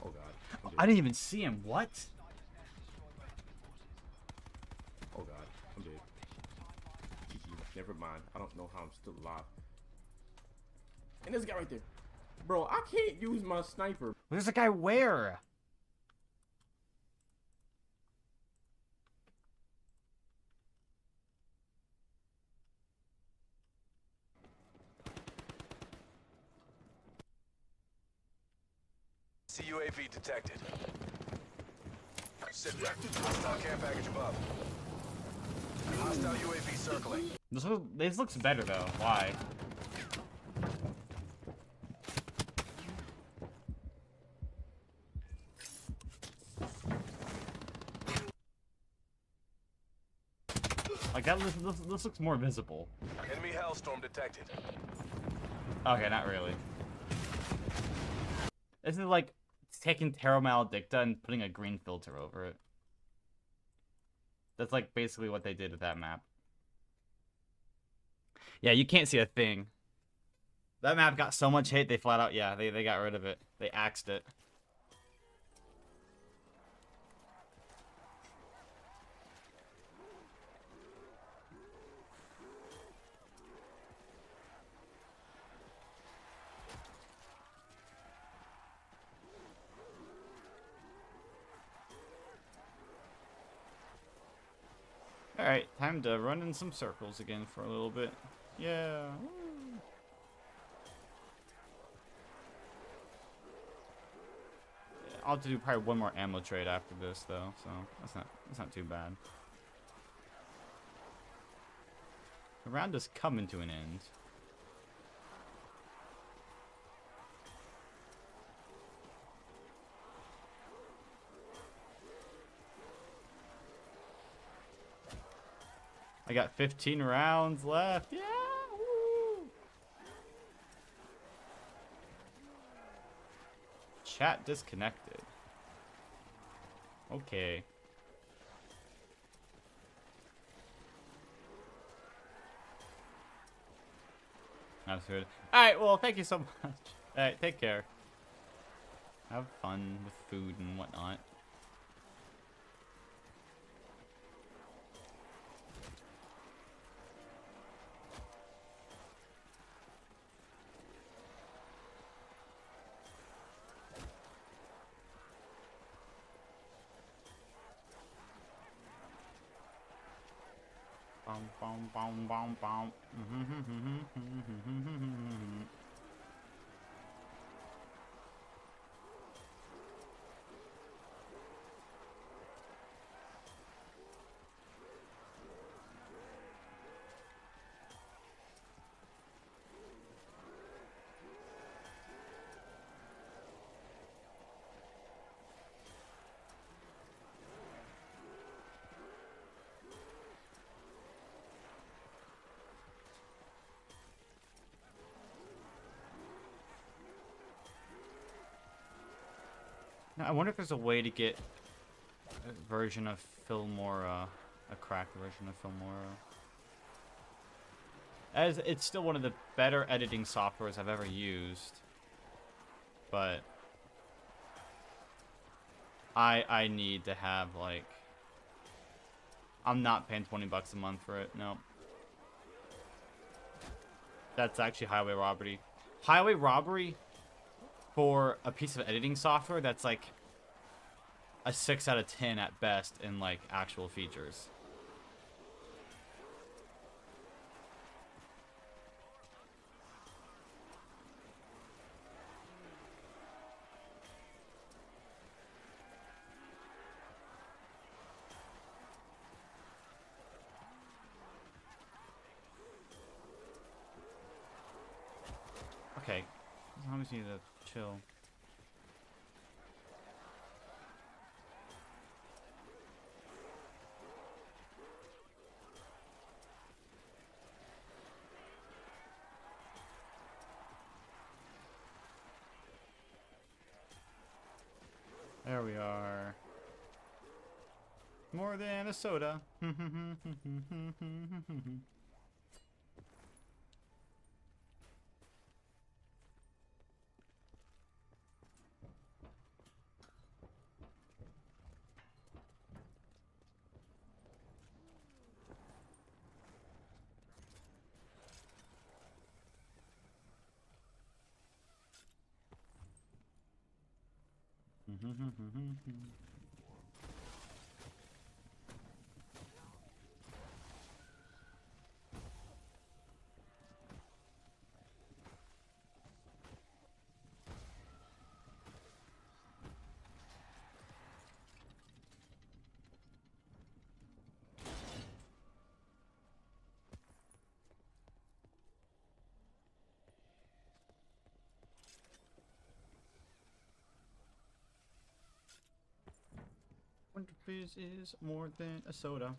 Oh god. I'm dead. I didn't even see him. What? Oh god. I'm dead. GG. Never mind. I don't know how I'm still alive. And this guy right there. Bro, I can't use my sniper. There's a guy where? CUAV detected. Sit back. Hostile care package above. Hostile UAV circling. This looks better though. Why? Like that. This looks more visible. Enemy Hellstorm detected. Okay, not really. This is like taking Terra Maledicta and putting a green filter over it. That's like basically what they did with that map. Yeah, you can't see a thing. That map got so much hate, they flat out, yeah, they got rid of it. They axed it. Alright, time to run in some circles again for a little bit. Yeah. Woo. I'll have to do probably one more ammo trade after this though, so that's not too bad. The round is coming to an end. I got 15 rounds left. Yeah. Woo. Chat disconnected. Okay. That's good. Alright, well, thank you so much. Alright, take care. Have fun with food and whatnot. Bum, bum, bum, bum, bum. Now, I wonder if there's a way to get a version of Filmora, a cracked version of Filmora. As it's still one of the better editing softwares I've ever used, but I need to have like. I'm not paying $20 a month for it. No. That's actually highway robbery. Highway robbery for a piece of editing software that's like a 6 out of 10 at best in like actual features. Okay, I just need to chill. There we are. More than a soda. Wonder Fizz is more than a soda.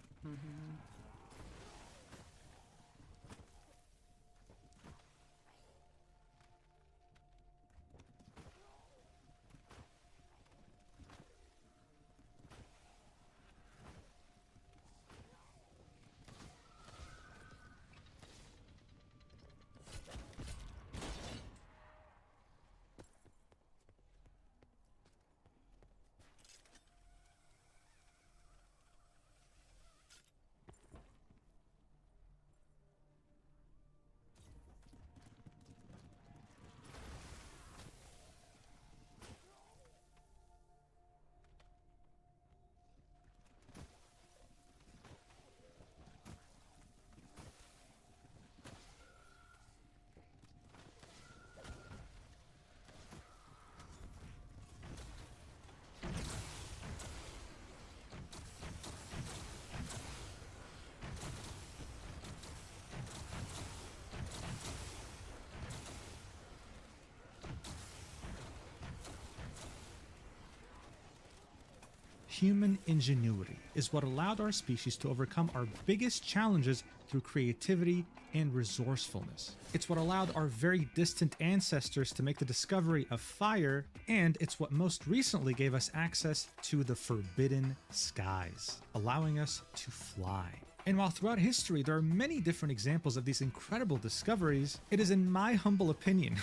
Human ingenuity is what allowed our species to overcome our biggest challenges through creativity and resourcefulness. It's what allowed our very distant ancestors to make the discovery of fire, and it's what most recently gave us access to the forbidden skies, allowing us to fly. And while throughout history there are many different examples of these incredible discoveries, it is in my humble opinion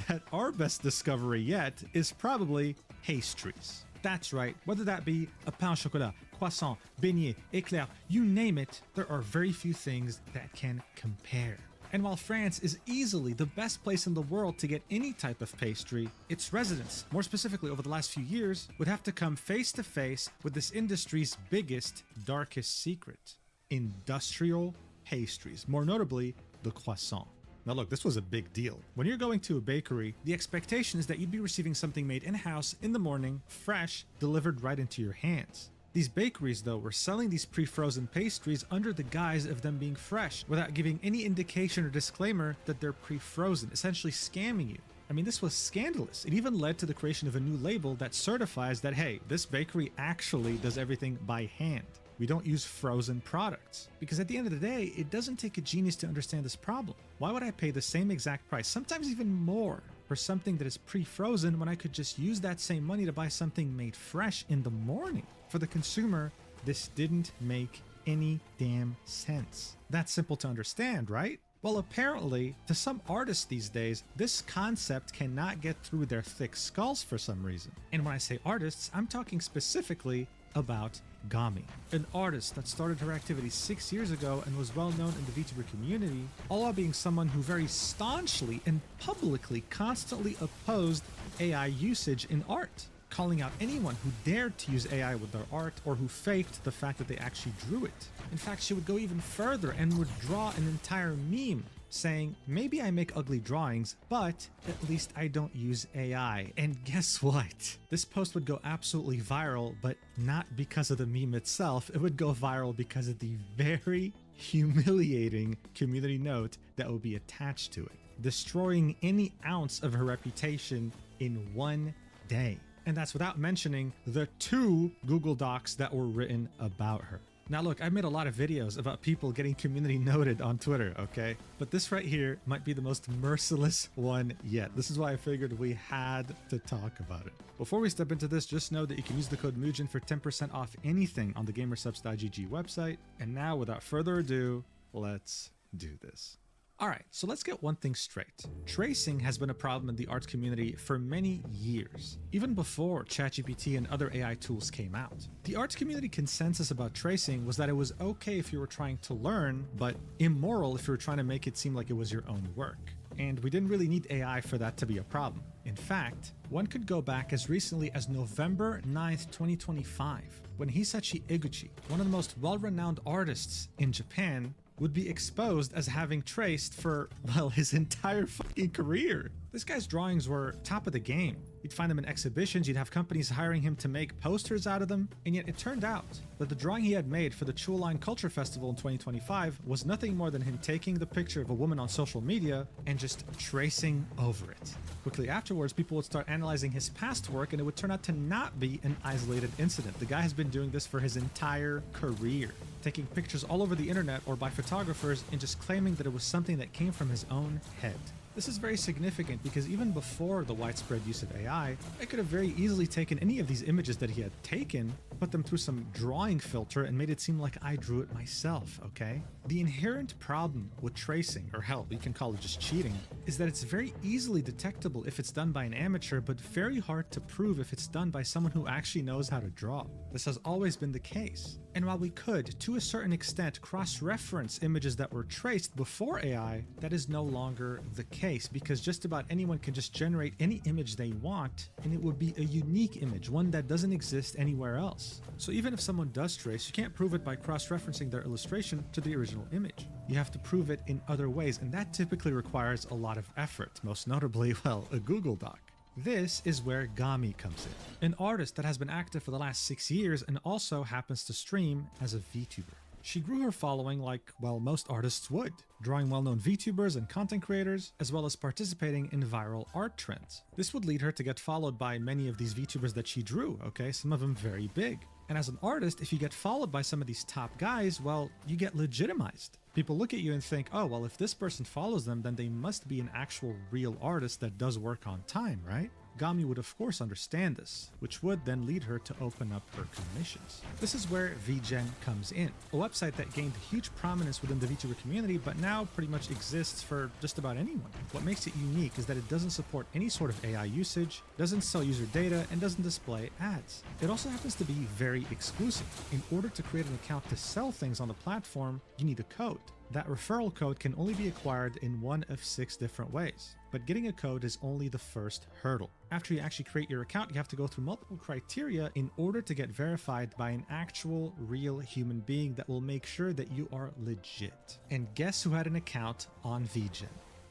that our best discovery yet is probably pastries. That's right, whether that be a pain au chocolat, croissant, beignet, éclair, you name it, there are very few things that can compare. And while France is easily the best place in the world to get any type of pastry, its residents, more specifically over the last few years, would have to come face to face with this industry's biggest, darkest secret: industrial pastries, more notably the croissant. Now look, this was a big deal. When you're going to a bakery, the expectation is that you'd be receiving something made in-house in the morning, fresh, delivered right into your hands. These bakeries, though, were selling these pre-frozen pastries under the guise of them being fresh, without giving any indication or disclaimer that they're pre-frozen, essentially scamming you. I mean, this was scandalous. It even led to the creation of a new label that certifies that, hey, this bakery actually does everything by hand. We don't use frozen products. Because at the end of the day, it doesn't take a genius to understand this problem. Why would I pay the same exact price, sometimes even more, for something that is pre-frozen when I could just use that same money to buy something made fresh in the morning? For the consumer, this didn't make any damn sense. That's simple to understand, right? Well, apparently, to some artists these days, this concept cannot get through their thick skulls for some reason. And when I say artists, I'm talking specifically about Gami, an artist that started her activities 6 years ago and was well known in the VTuber community, all while being someone who very staunchly and publicly constantly opposed AI usage in art, calling out anyone who dared to use AI with their art or who faked the fact that they actually drew it. In fact, she would go even further and would draw an entire meme saying, maybe I make ugly drawings, but at least I don't use AI. And guess what? This post would go absolutely viral, but not because of the meme itself. It would go viral because of the very humiliating community note that would be attached to it, destroying any ounce of her reputation in one day. And that's without mentioning the 2 Google Docs that were written about her. Now look, I've made a lot of videos about people getting community noted on Twitter, okay? But this right here might be the most merciless one yet. This is why I figured we had to talk about it. Before we step into this, just know that you can use the code MUJIN for 10% off anything on the GamerSupps.gg website. And now, without further ado, let's do this. Alright, so let's get one thing straight. Tracing has been a problem in the art community for many years, even before ChatGPT and other AI tools came out. The art community consensus about tracing was that it was okay if you were trying to learn, but immoral if you were trying to make it seem like it was your own work. And we didn't really need AI for that to be a problem. In fact, one could go back as recently as November 9th, 2025, when Hisashi Iguchi, one of the most well-renowned artists in Japan, would be exposed as having traced for, well, his entire fucking career. This guy's drawings were top of the game. You'd find them in exhibitions, you'd have companies hiring him to make posters out of them, and yet it turned out that the drawing he had made for the Chuoline Culture Festival in 2025 was nothing more than him taking the picture of a woman on social media and just tracing over it. Quickly afterwards, people would start analyzing his past work and it would turn out to not be an isolated incident. The guy has been doing this for his entire career, taking pictures all over the internet or by photographers and just claiming that it was something that came from his own head. This is very significant because even before the widespread use of AI, I could have very easily taken any of these images that he had taken, put them through some drawing filter and made it seem like I drew it myself, okay? The inherent problem with tracing, or hell, you can call it just cheating, is that it's very easily detectable if it's done by an amateur, but very hard to prove if it's done by someone who actually knows how to draw. This has always been the case. And while we could, to a certain extent, cross-reference images that were traced before AI, that is no longer the case because just about anyone can just generate any image they want and it would be a unique image, one that doesn't exist anywhere else. So even if someone does trace, you can't prove it by cross-referencing their illustration to the original image. You have to prove it in other ways, and that typically requires a lot of effort, most notably, well, a Google Doc. This is where Gami comes in, an artist that has been active for the last 6 years and also happens to stream as a VTuber. She grew her following like, well, most artists would, drawing well-known VTubers and content creators, as well as participating in viral art trends. This would lead her to get followed by many of these VTubers that she drew, okay, some of them very big. And as an artist, if you get followed by some of these top guys, well, you get legitimized. People look at you and think, oh, well, if this person follows them, then they must be an actual real artist that does work on time, right? Gami would of course understand this, which would then lead her to open up her commissions. This is where VGen comes in, a website that gained huge prominence within the VTuber community but now pretty much exists for just about anyone. What makes it unique is that it doesn't support any sort of AI usage, doesn't sell user data, and doesn't display ads. It also happens to be very exclusive. In order to create an account to sell things on the platform, you need a code. That referral code can only be acquired in one of 6 different ways, but getting a code is only the first hurdle. After you actually create your account, you have to go through multiple criteria in order to get verified by an actual real human being that will make sure that you are legit. And guess who had an account on VGen?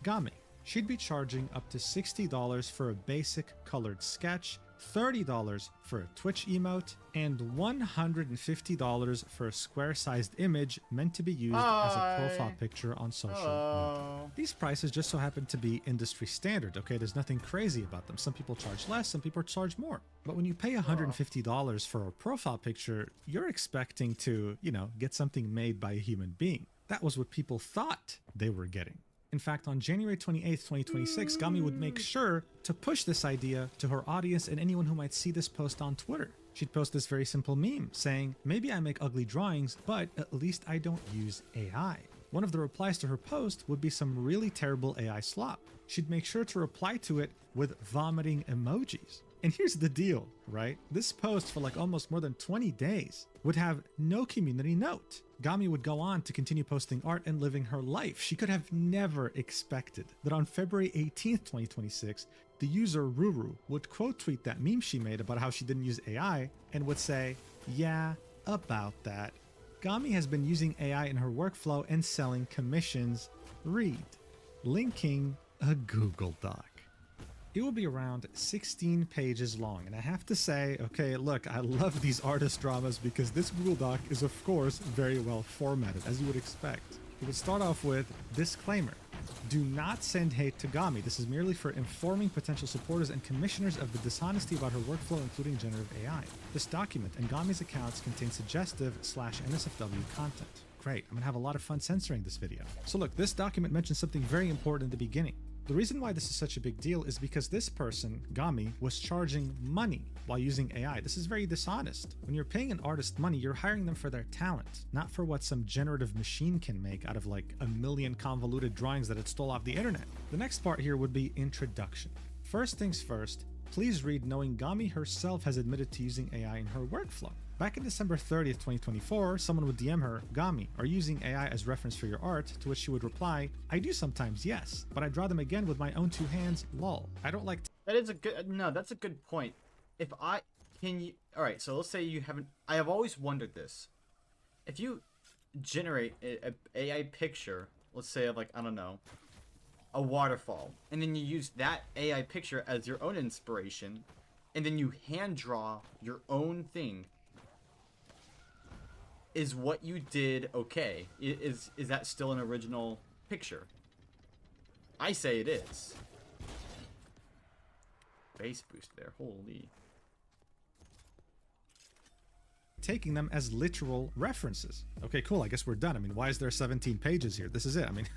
Gami. She'd be charging up to $60 for a basic colored sketch, $30 for a Twitch emote, and $150 for a square-sized image meant to be used as a profile picture on social media. These prices just so happen to be industry standard, okay? There's nothing crazy about them. Some people charge less, some people charge more. But when you pay $150 for a profile picture, you're expecting to, get something made by a human being. That was what people thought they were getting. In fact, on January 28th, 2026, Gami would make sure to push this idea to her audience and anyone who might see this post on Twitter. She'd post this very simple meme saying, maybe I make ugly drawings, but at least I don't use AI. one of the replies to her post would be some really terrible AI slop. She'd make sure to reply to it with vomiting emojis. And here's the deal, right? This post for like almost more than 20 days would have no community note. Gami would go on to continue posting art and living her life. She could have never expected that on February 18th, 2026, the user Ruru would quote tweet that meme she made about how she didn't use AI and would say, "Yeah, about that. Gami has been using AI in her workflow and selling commissions. Read." Linking a Google Doc. It will be around 16 pages long, and I have to say, okay, look, I love these artist dramas because this Google Doc is of course very well formatted, as you would expect. It would start off with disclaimer. Do not send hate to Gami. This is merely for informing potential supporters and commissioners of the dishonesty about her workflow, including generative AI. This document and Gami's accounts contain suggestive/NSFW content. Great, I'm gonna have a lot of fun censoring this video. So look, this document mentions something very important in the beginning. The reason why this is such a big deal is because this person, Gami, was charging money while using AI. This is very dishonest. When you're paying an artist money, you're hiring them for their talent, not for what some generative machine can make out of like a million convoluted drawings that it stole off the internet. The next part here would be introduction. First things first, please read knowing Gami herself has admitted to using AI in her workflow. Back in December 30th, 2024, someone would DM her, "Gami, are you using AI as reference for your art?" To which she would reply, "I do sometimes, yes, but I draw them again with my own two hands, lol. I don't like That is a good. No, that's a good point. If I can you. All right, so let's say you haven't. I have always wondered this. If you generate a AI picture, let's say of like, I don't know, a waterfall, and then you use that AI picture as your own inspiration, and then you hand draw your own thing. Is what you did okay? Is that still an original picture? I say it is. Bass boost there, holy. taking them as literal references." Okay, cool, I guess we're done. I mean, why is there 17 pages here? This is it. I mean,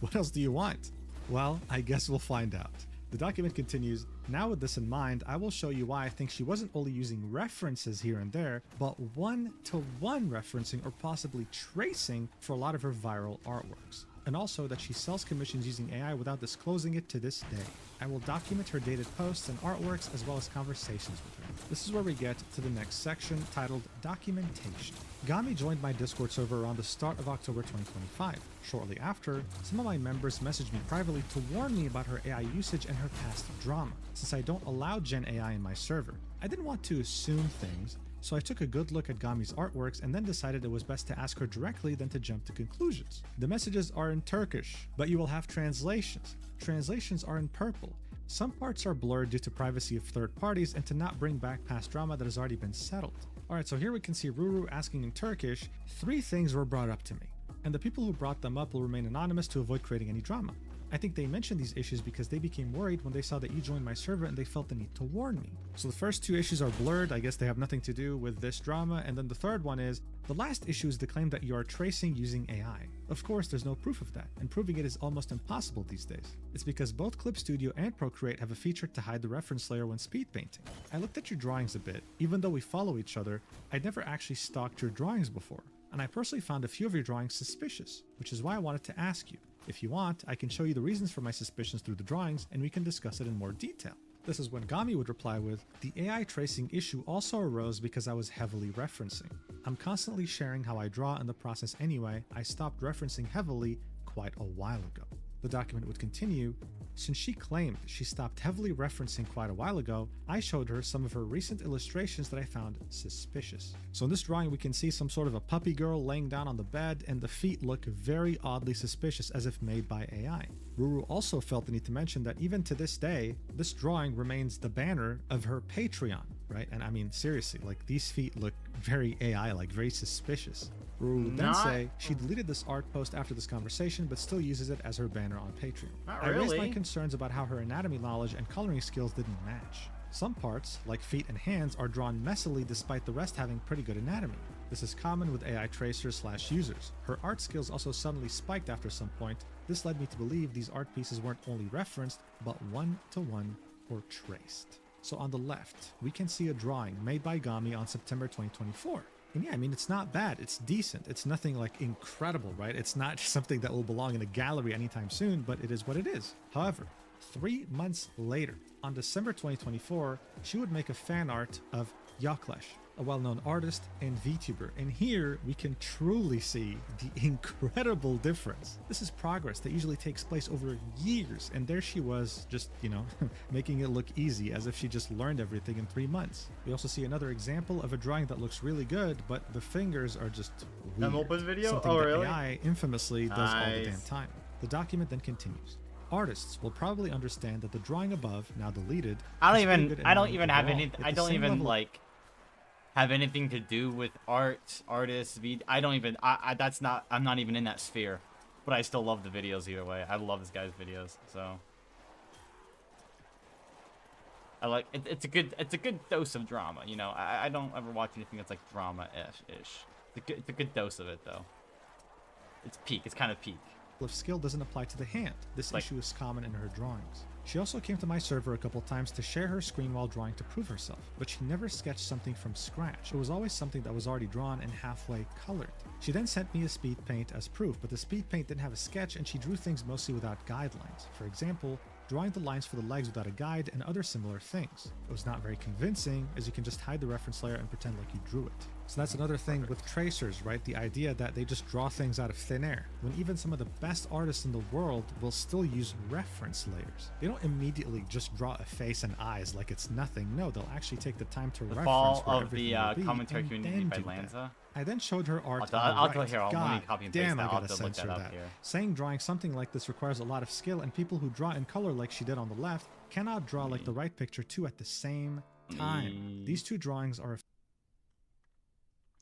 what else do you want? Well, I guess we'll find out. The document continues, "Now with this in mind, I will show you why I think she wasn't only using references here and there, but one-to-one referencing or possibly tracing for a lot of her viral artworks. And also that she sells commissions using AI without disclosing it to this day. I will document her dated posts and artworks as well as conversations with her." This is where we get to the next section titled Documentation. Gami joined my Discord server around the start of October 2025. Shortly after, some of my members messaged me privately to warn me about her AI usage and her past drama, since I don't allow Gen AI in my server. I didn't want to assume things, so I took a good look at Gami's artworks and then decided it was best to ask her directly than to jump to conclusions. The messages are in Turkish, but you will have translations. Translations are in purple. Some parts are blurred due to privacy of third parties and to not bring back past drama that has already been settled. Alright, so here we can see Ruru asking in Turkish, 3 things were brought up to me, and the people who brought them up will remain anonymous to avoid creating any drama. I think they mentioned these issues because they became worried when they saw that you joined my server and they felt the need to warn me. So the first 2 issues are blurred, I guess they have nothing to do with this drama, and then the third one is, the last issue is the claim that you are tracing using AI. Of course, there's no proof of that, and proving it is almost impossible these days. It's because both Clip Studio and Procreate have a feature to hide the reference layer when speed painting. I looked at your drawings a bit. Even though we follow each other, I'd never actually stalked your drawings before, and I personally found a few of your drawings suspicious, which is why I wanted to ask you. If you want, I can show you the reasons for my suspicions through the drawings, and we can discuss it in more detail. This is when Gami would reply with, "The AI tracing issue also arose because I was heavily referencing. I'm constantly sharing how I draw in the process anyway. I stopped referencing heavily quite a while ago." The document would continue, "Since she claimed she stopped heavily referencing quite a while ago, I showed her some of her recent illustrations that I found suspicious." So in this drawing, we can see some sort of a puppy girl laying down on the bed, and the feet look very oddly suspicious, as if made by AI. Ruru also felt the need to mention that even to this day, this drawing remains the banner of her Patreon, right? And I mean, seriously, like, these feet look very AI-like, very suspicious. Ruru would then say she deleted this art post after this conversation, but still uses it as her banner on Patreon. Not I raised my really. concerns about how her anatomy knowledge and coloring skills didn't match. Some parts, like feet and hands, are drawn messily despite the rest having pretty good anatomy. This is common with AI tracers/users. Her art skills also suddenly spiked after some point. This led me to believe these art pieces weren't only referenced, but one-to-one or traced. So on the left, we can see a drawing made by Gami on September 2024. And yeah, I mean, it's not bad. It's decent. It's nothing like incredible, right? It's not something that will belong in a gallery anytime soon, but it is what it is. However, 3 months later, on December 2024, she would make a fan art of Yaklesh, a well-known artist and VTuber. And here we can truly see the incredible difference. This is progress that usually takes place over years. And there she was just, you know, making it look easy as if she just learned everything in 3 months. We also see another example of a drawing that looks really good, but the fingers are just weird. open video? Something Oh, that really? AI infamously does all the damn Nice. time. The document then continues. Artists will probably understand that the drawing above, now deleted, I is pretty good I don't and even have overall, any. at I the don't same even level- like have anything to do with artists. I don't even. That's not. I'm not even in that sphere. But I still love the videos either way. I love this guy's videos. So I like it, it's a good dose of drama. You know, I don't ever watch anything that's like drama-ish. It's a good dose of it though. It's peak. It's kind of peak. of skill doesn't apply to the hand. This Like- issue is common in her drawings. She also came to my server a couple times to share her screen while drawing to prove herself, but she never sketched something from scratch. It was always something that was already drawn and halfway colored. She then sent me a speed paint as proof, but the speed paint didn't have a sketch and she drew things mostly without guidelines. For example, drawing the lines for the legs without a guide and other similar things. It was not very convincing, as you can just hide the reference layer and pretend like you drew it. So that's another thing with tracers, right? The idea that they just draw things out of thin air, when even some of the best artists in the world will still use reference layers. They don't immediately just draw a face and eyes like it's nothing. No, they'll actually take the time to The reference fall where of everything the will be commentary and community then by do that. Lanza. I then showed her art. I'll on the go right. here. Let me God copy and paste damn, that. I I'll gotta have to look censor that up that. here. Saying drawing something like this requires a lot of skill, and people who draw in color like she did on the left cannot draw like the right picture too at the same time. These two drawings are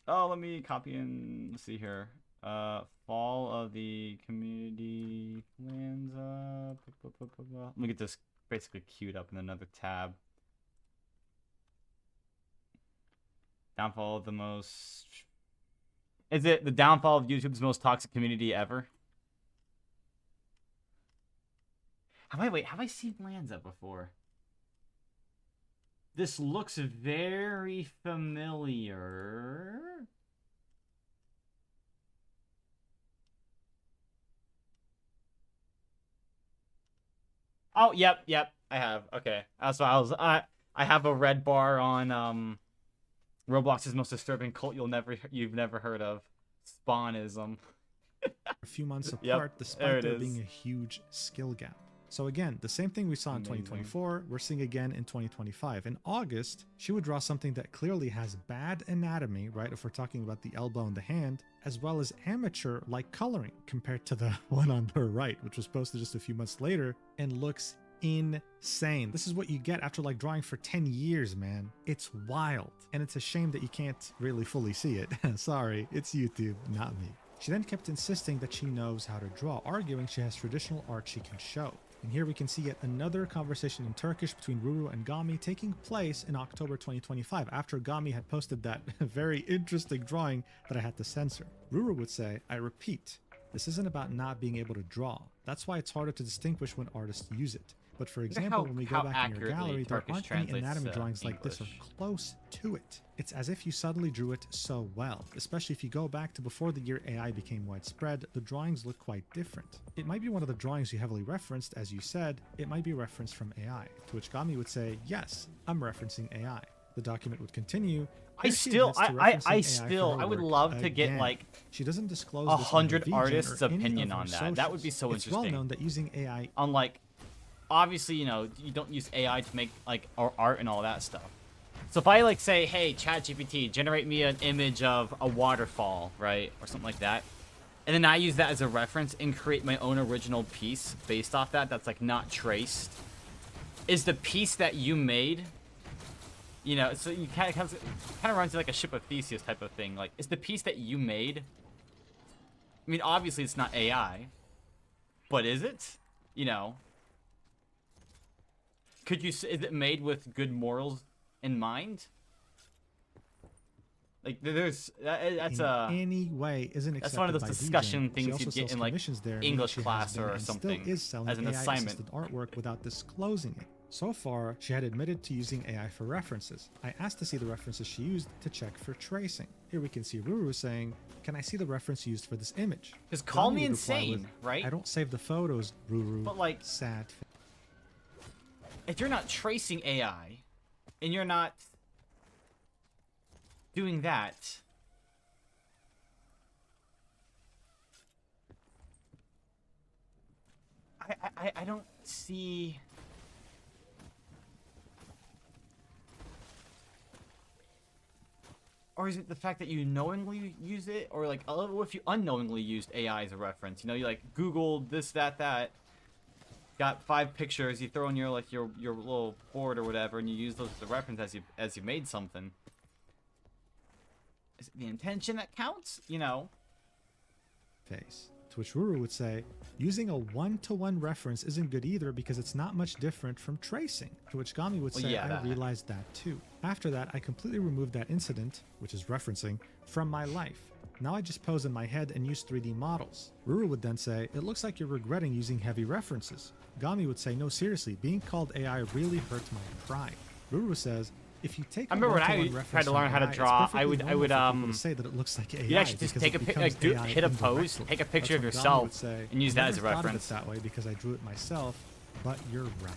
Oh, let me copy and let's see here. Fall of the community Lanza. Let me get this basically queued up in another tab. Downfall of the most. Is it the downfall of YouTube's most toxic community ever? Have I seen Lanza before? This looks very familiar. Oh, yep, I have. Okay. So I have a red bar on Roblox's most disturbing cult you've never heard of. Spawnism. a few months Yep, apart, there despite it there is. being a huge skill gap. So again, the same thing we saw in Amazing. 2024, we're seeing again in 2025. In August, she would draw something that clearly has bad anatomy, right? If we're talking about the elbow and the hand, as well as amateur-like coloring compared to the one on her right, which was posted just a few months later and looks insane. This is what you get after like drawing for 10 years, man. It's wild. And it's a shame that you can't really fully see it. Sorry, it's YouTube, not me. She then kept insisting that she knows how to draw, arguing she has traditional art she can show. And here we can see yet another conversation in Turkish between Ruru and Gami taking place in October 2025 after Gami had posted that very interesting drawing that I had to censor. Ruru would say, I repeat, this isn't about not being able to draw. That's why it's harder to distinguish when artists use it. But for at example, how- when we go how back in your accurately gallery, there Turkish aren't any translates anatomy to drawings like this or English. close to it. It's as if you suddenly drew it so well. Especially if you go back to before the year AI became widespread, the drawings look quite different. It might be one of the drawings you heavily referenced, as you said, it might be referenced from AI. To which Gami would say, yes, I'm referencing AI. The document would continue. I Here she still- admits to I referencing AI still- for her I would work love to get, again. like, She doesn't disclose this on her 100 VGen artists' or any opinion of her on that. That would be socials. so It's well interesting. known that using AI Unlike, obviously, you know, you don't use AI to make like art and all that stuff. So if I like say, hey, ChatGPT, generate me an image of a waterfall, right, or something like that, and then I use that as a reference and create my own original piece based off that, that's like not traced, is the piece that you made, you know, so you kind of runs like a ship of Theseus type of thing. Like, is the piece that you made? I mean, obviously it's not AI, but is it? You know, could you? Is it made with good morals in mind? Like, that's in a any way isn't accepted that's one of those by discussion VGen. things She you'd also get sells in, like, commissions there, meaning English she has class been or and something still is selling as an AI-assisted assignment. artwork without disclosing it. So far, she had admitted to using AI for references. I asked to see the references she used to check for tracing. Here we can see Ruru saying, "Can I see the reference used for this image?" Because call Gami me would reply insane, with, right? "I don't save the photos, Ruru." But, like- sad. If you're not tracing AI, and you're not doing that, I don't see. Or is it the fact that you knowingly use it, or like, what if you unknowingly used AI as a reference? You know, you like Googled this, that. Got 5 pictures, you throw in your like your little board or whatever, and you use those as a reference as you made something. Is it the intention that counts? You know. Face. To which Ruru would say, "Using a one-to-one reference isn't good either because it's not much different from tracing." To which Gami would Well, say, yeah, "I that. realized that too." After that, I completely removed that incident, which is referencing, from my life. Now I just pose in my head and use 3D models. Ruru would then say, "It looks like you're regretting using heavy references." Gami would say, "No, seriously, being called AI really hurts my pride." Ruru says, "If you take I remember when I one-to-one tried reference to from learn how to AI, it's draw, perfectly I would normal for people to say that it looks like AI. You actually just because take it a pic, becomes like, AI hit a pose, indirectly." take a picture of That's when Gami yourself, would say, and use "I that never as a thought of it reference." that way because I drew it myself, but you're right."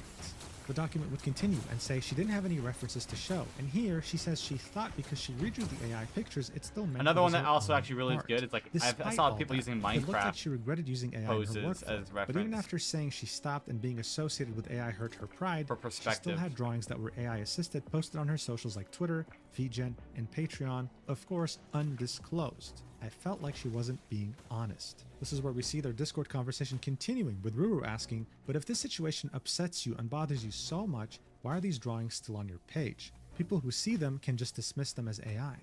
The document would continue and say she didn't have any references to show, and here she says she thought because she redrew the AI pictures, it still meant Another it one was that her also own actually really is art. good is like I Despite saw all people that, using it looked like Minecraft she regretted using AI in poses her workflow. as But even reference. after saying she stopped and being associated with AI hurt her pride, For she still perspective. had drawings that were AI assisted posted on her socials like Twitter, VGen, and Patreon, of course undisclosed. I felt like she wasn't being honest. This is where we see their Discord conversation continuing, with Ruru asking, "But if this situation upsets you and bothers you so much, why are these drawings still on your page? People who see them can just dismiss them as AI."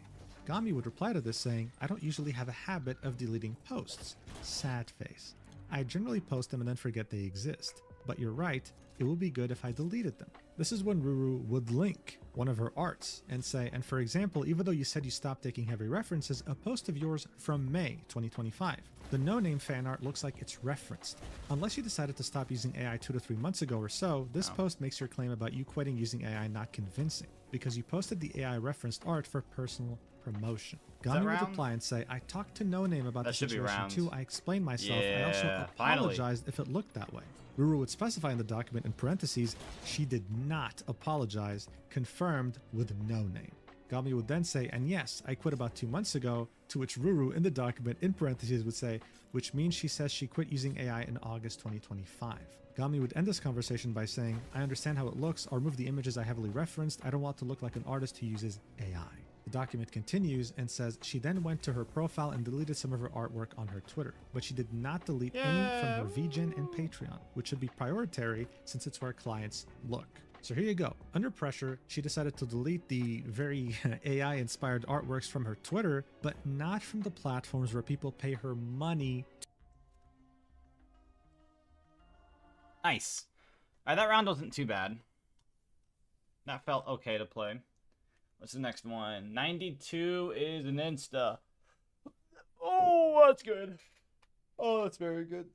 Gami would reply to this saying, "I don't usually have a habit of deleting posts." Sad face. "I generally post them and then forget they exist. But you're right, it would be good if I deleted them." This is when Ruru would link one of her arts and say, "And for example, even though you said you stopped taking heavy references, a post of yours from May 2025. The no-name fan art looks like it's referenced. Unless you decided to stop using AI 2 to 3 months ago or so, this post makes your claim about you quitting using AI not convincing, because you posted the AI referenced art for personal promotion." that Gami would round? reply and say, "I talked to No Name about That the should be situation round. too. I explained myself. I also Yeah, finally. apologized if it looked that way." Ruru would specify in the document in parentheses, she did not apologize, confirmed with No Name. Gami would then say, "And yes, I quit about 2 months ago," to which Ruru in the document in parentheses would say, "which means she says she quit using AI in August 2025. Gami would end this conversation by saying, "I understand how it looks. I'll remove the images I heavily referenced. I don't want to look like an artist who uses AI." The document continues and says she then went to her profile and deleted some of her artwork on her Twitter, but she did not delete any from her VGen and Patreon, which should be prioritary since it's where clients look. So here you go. Under pressure, she decided to delete the very AI-inspired artworks from her Twitter, but not from the platforms where people pay her money. Nice. Alright, that round wasn't too bad. That felt okay to play. What's the next one? 92 is an Insta. Oh, that's good. Oh, that's very good.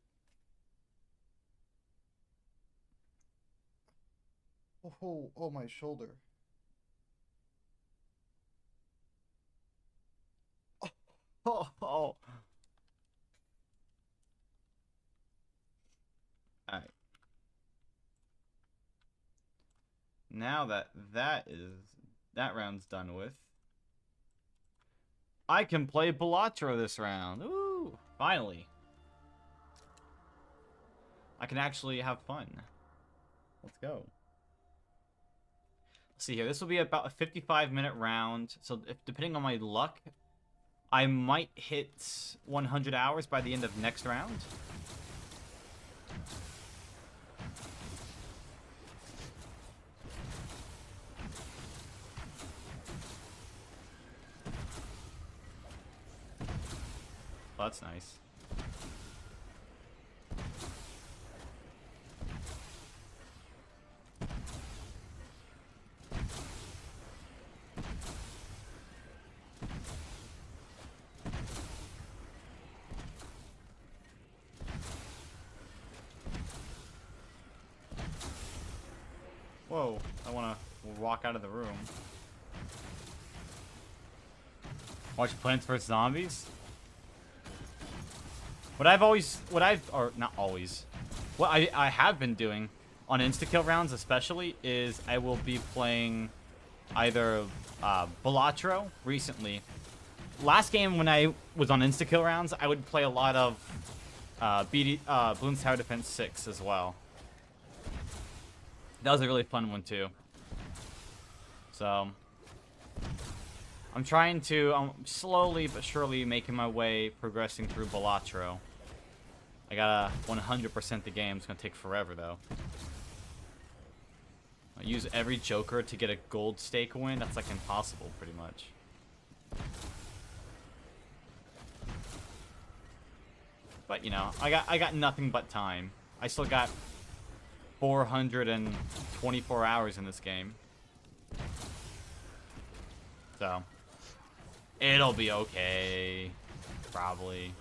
Oh, my shoulder. Oh. Alright. Now that round's done with, I can play Balatro this round. Ooh, finally. I can actually have fun. Let's go. Let's see here. This will be about a 55-minute round. So depending on my luck, I might hit 100 hours by the end of next round. Oh, that's nice. Whoa, I wanna walk out of the room. Watch Plants vs. Zombies? What I have been doing on insta-kill rounds especially is I will be playing either Balatro recently. Last game when I was on insta-kill rounds, I would play a lot of Bloons Tower Defense 6 as well. That was a really fun one too. So I'm trying to, slowly but surely making my way, progressing through Balatro. I gotta 100% the game. It's gonna take forever though. I use every Joker to get a gold stake win. That's like impossible, pretty much. But you know, I got nothing but time. I still got 424 hours in this game. So it'll be okay, probably.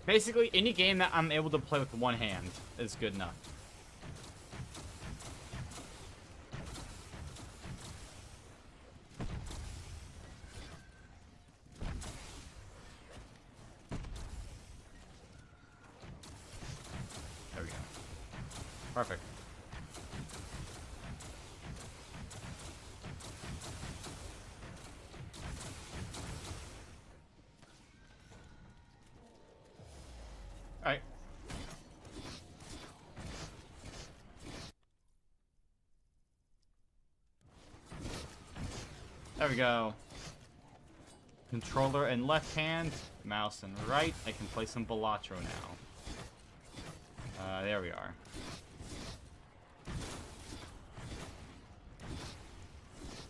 Basically, any game that I'm able to play with one hand is good enough. There we go. Perfect. Alright. There we go. Controller in left hand, mouse in right. I can play some Balatro now. There we are.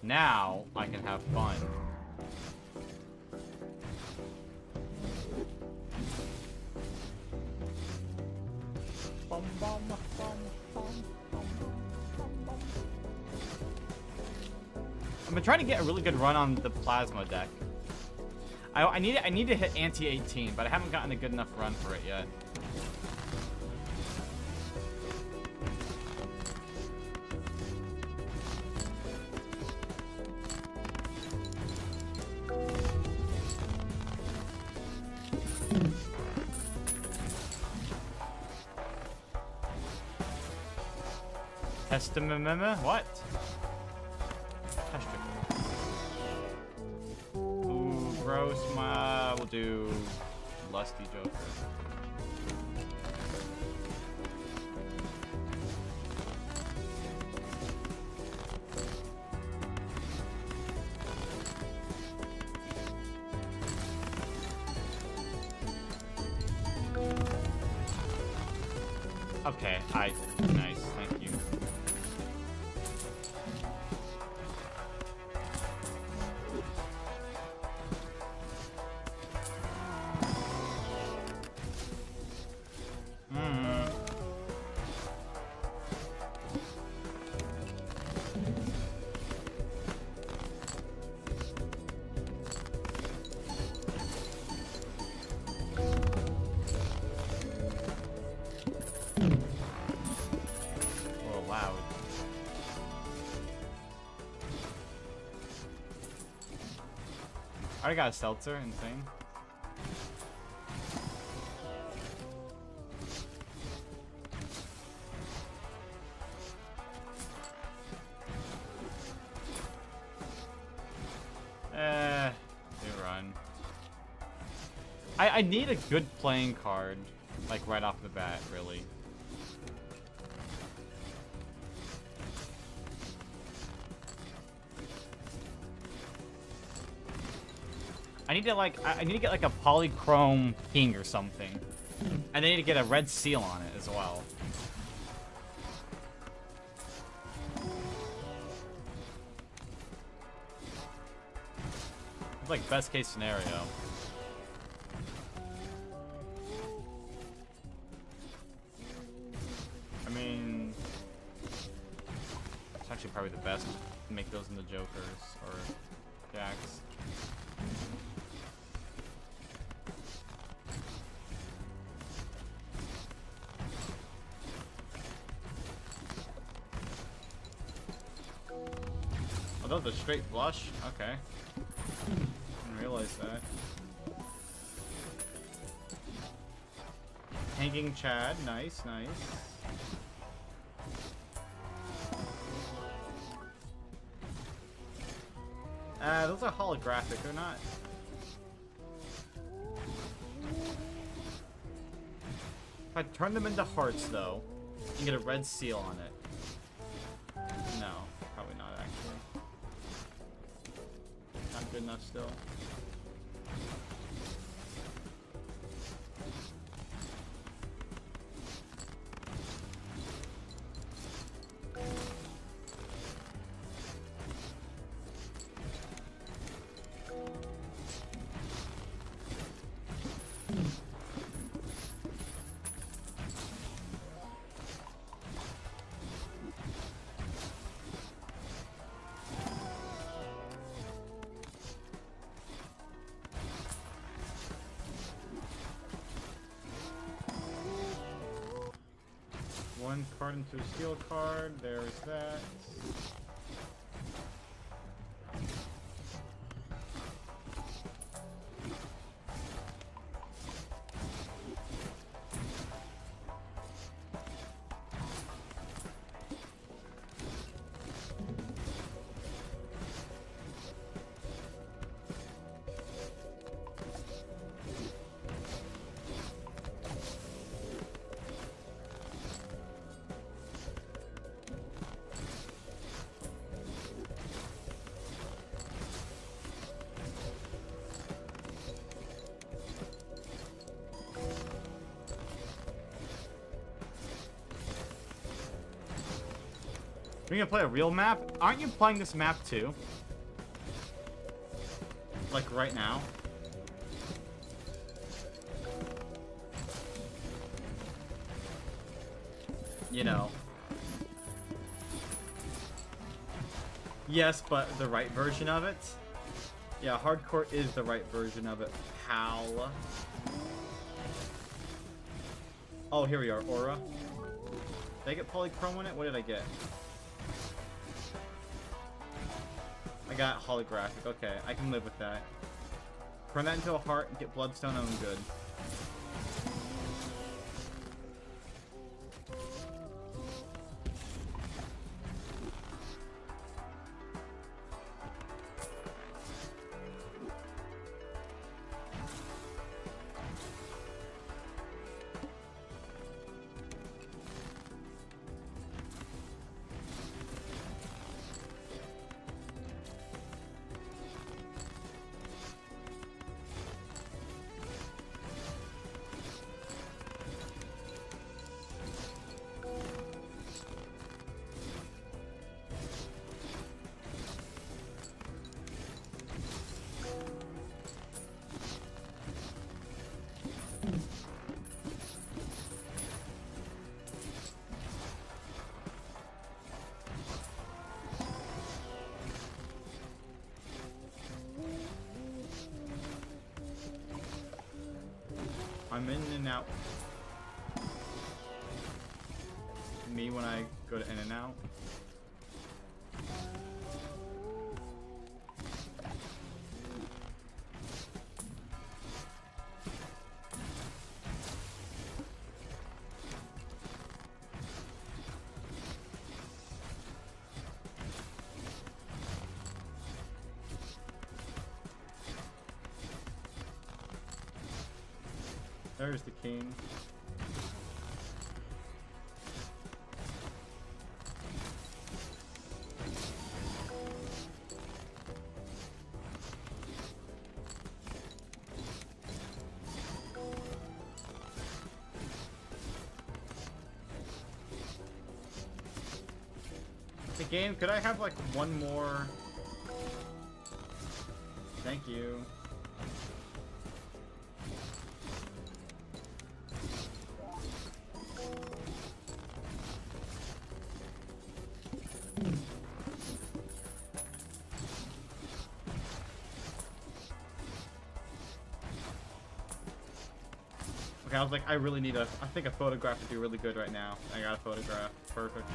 Now I can have fun. I've been trying to get a really good run on the plasma deck. I need to hit anti-18, but I haven't gotten a good enough run for it yet. Testamemema? What? Ooh, gross. We'll do Lusty Joker. Okay, nice, thank you. I already got a seltzer, insane. They run. I need a good playing card, like right off the bat, really. I need to get like a polychrome king or something. And I need to get a red seal on it as well. It's like best case scenario. I mean, it's actually probably the best to make those into Jokers or Jacks. Oh, that was a straight flush? Okay. Didn't realize that. Hanging Chad. Nice, nice. Those are holographic, they're not. If I turn them into hearts, though, you get a red seal on it. No, probably not, actually. Not good enough still. One card into a steel card, there's that. Are you gonna play a real map? Aren't you playing this map too? Like right now? You know. Yes, but the right version of it? Yeah, hardcore is the right version of it, pal. Oh, here we are, Aura. Did I get polychrome on it? What did I get? I got holographic. Okay, I can live with that. Turn that into a heart and get bloodstone and I'm good. I'm in and out. Me when I go to in and out. There's the king. The game, could I have like one more? Thank you. Okay, I was like, I really need a, I think a photograph would be really good right now. I got a photograph. Perfect.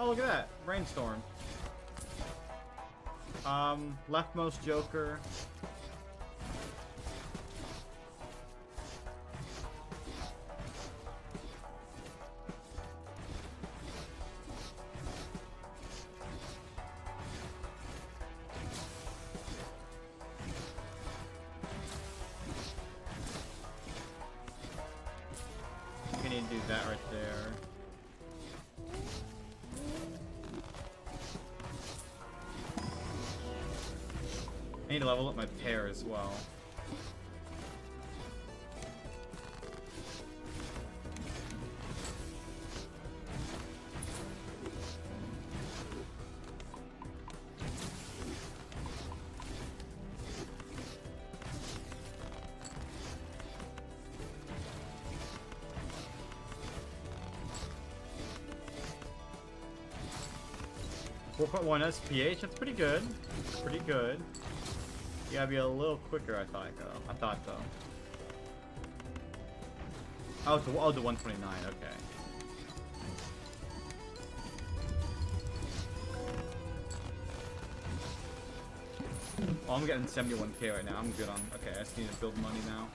Oh, look at that. Brainstorm. Leftmost Joker. I need to do that right there. I need to level up my pair as well. .1 SPH, that's pretty good. Pretty good. You gotta be a little quicker, I thought though. Oh, it's the 129, okay. Oh, I'm getting 71k right now. I'm good on. Okay, I just need to build money now.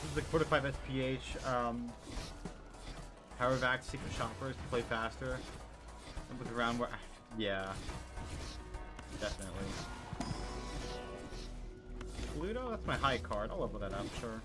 This is the 45 SPH, Power Vac Secret Shoppers to play faster. And look around where, yeah, definitely. Pluto, that's my high card. I'll level that up, sure.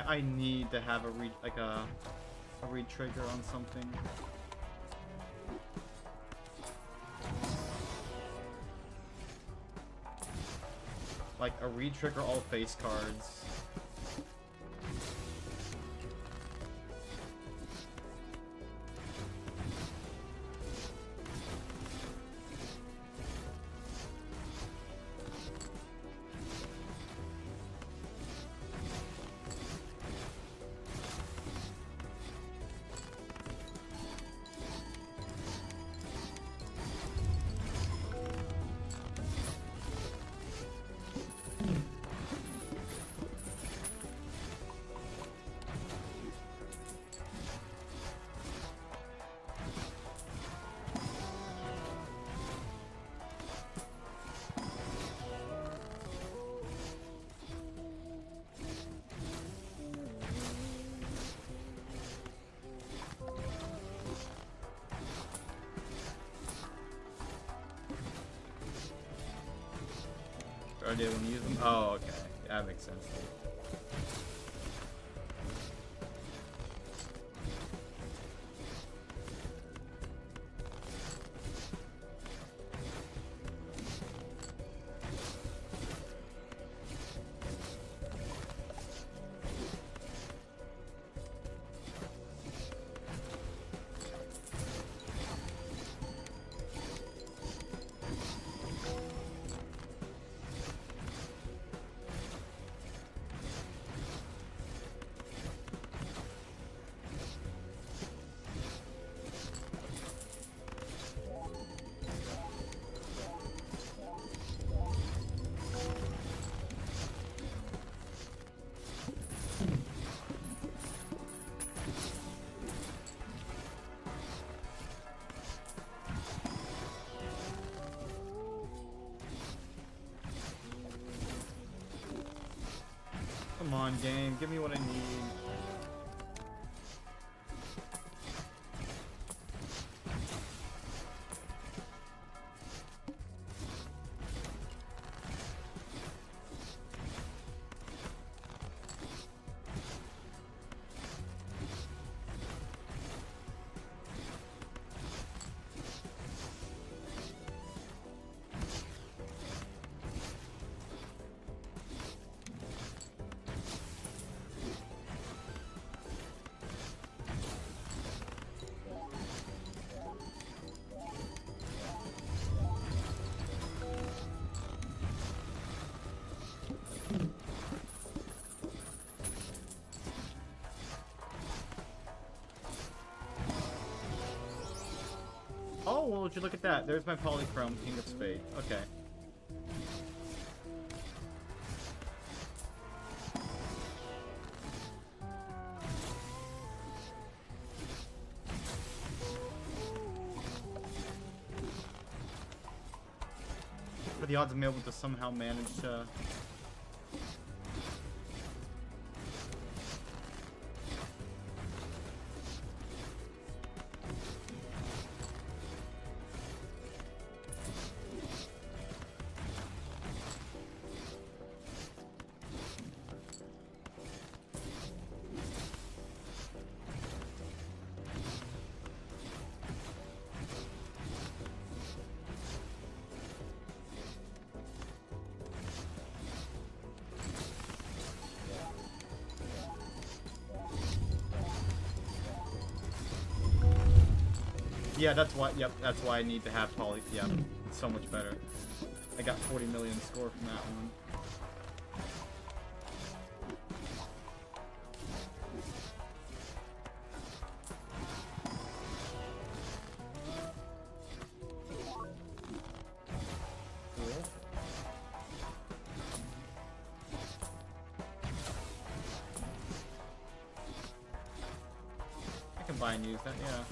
I need to have a read trigger on something. Like a read trigger all face cards. Or do you want to use them? Oh, okay. That makes sense. Come on, game. Give me what I need. Oh, well, would you look at that? There's my Polychrome King of Spades. Okay. For the odds of me able to somehow manage to... Yeah, that's why. Yep, that's why I need to have poly. Yeah, it's so much better. I got 40 million score from that one. Cool. I can buy and use that. Yeah.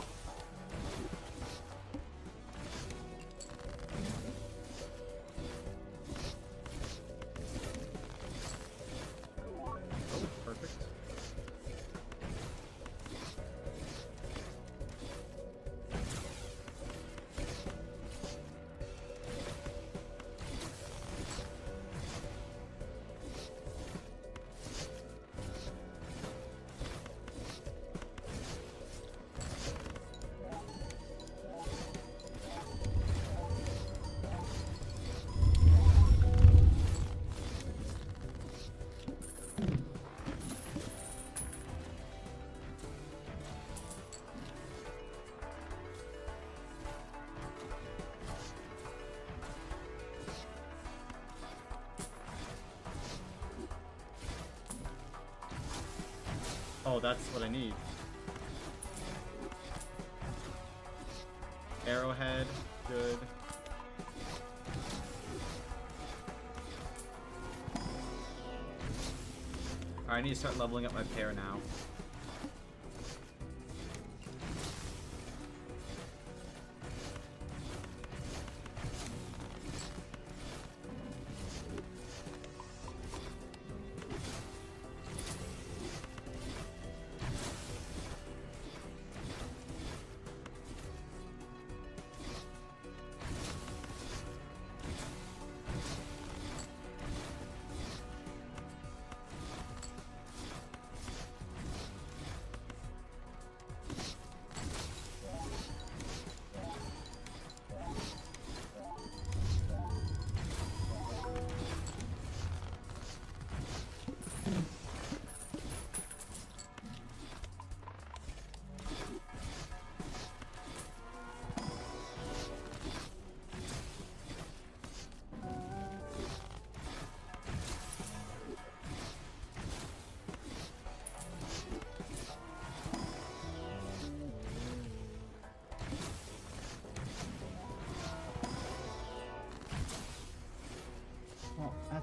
Oh, that's what I need. Arrowhead, good. Alright, I need to start leveling up my pair now.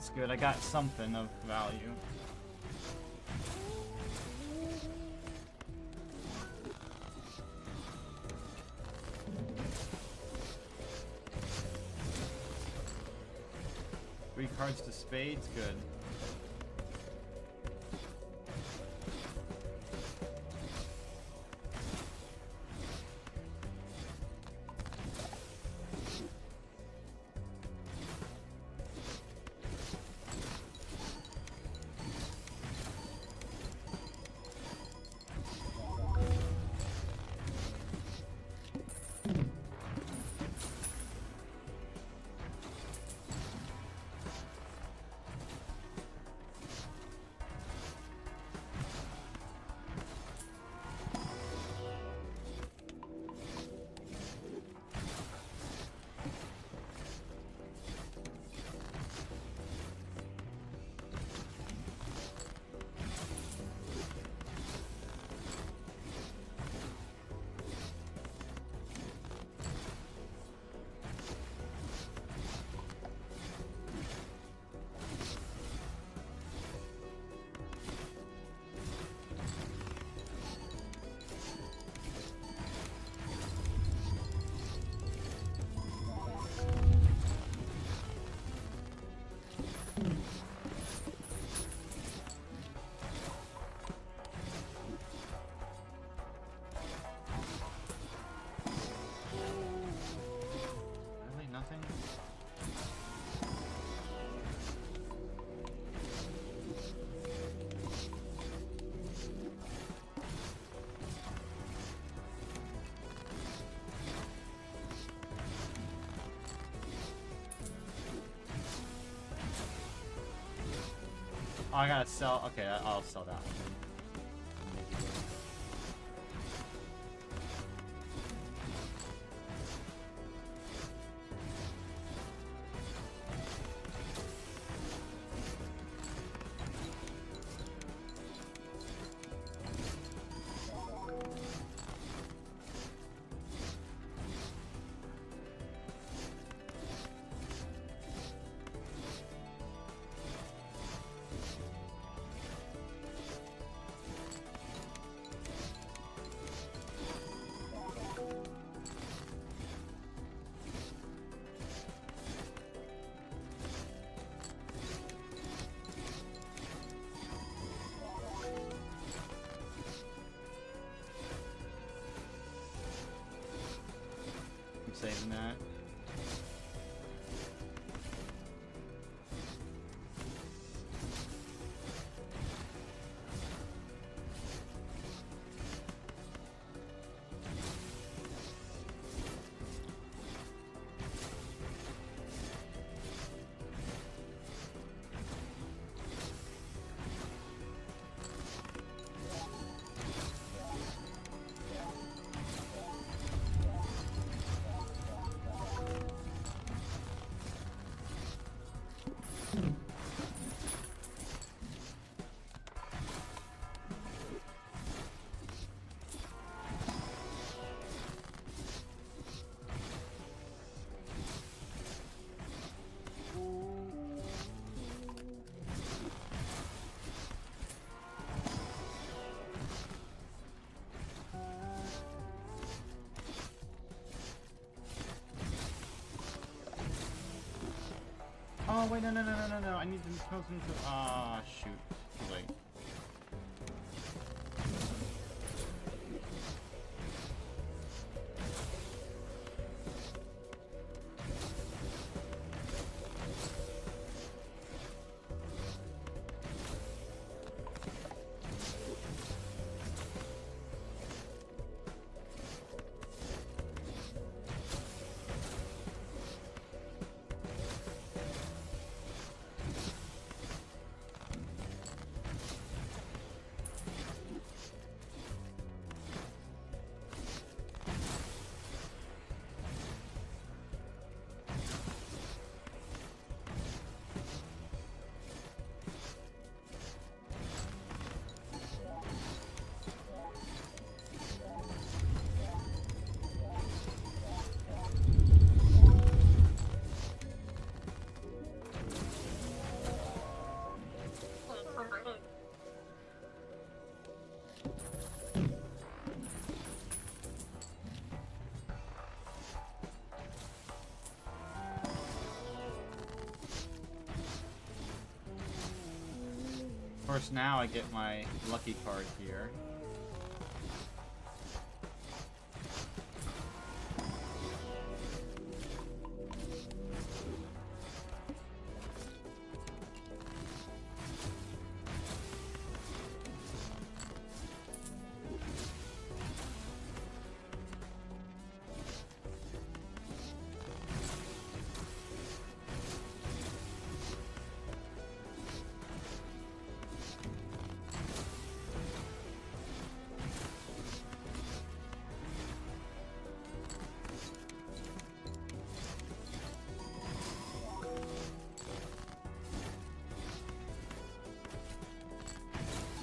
That's good. I got something of value. Three cards to spades. Good. Really, nothing. Oh, I gotta sell. Okay, I'll sell that one. I'm saving that. Oh wait, no, I need to post into. Ah, shoot. Too late. course, now I get my lucky card here.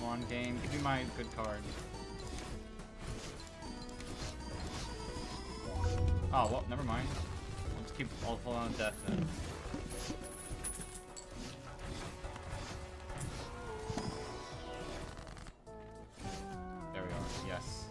Come on, game. Give me my good card. Oh, well, never mind. Let's keep all full on death then. There we are. Yes.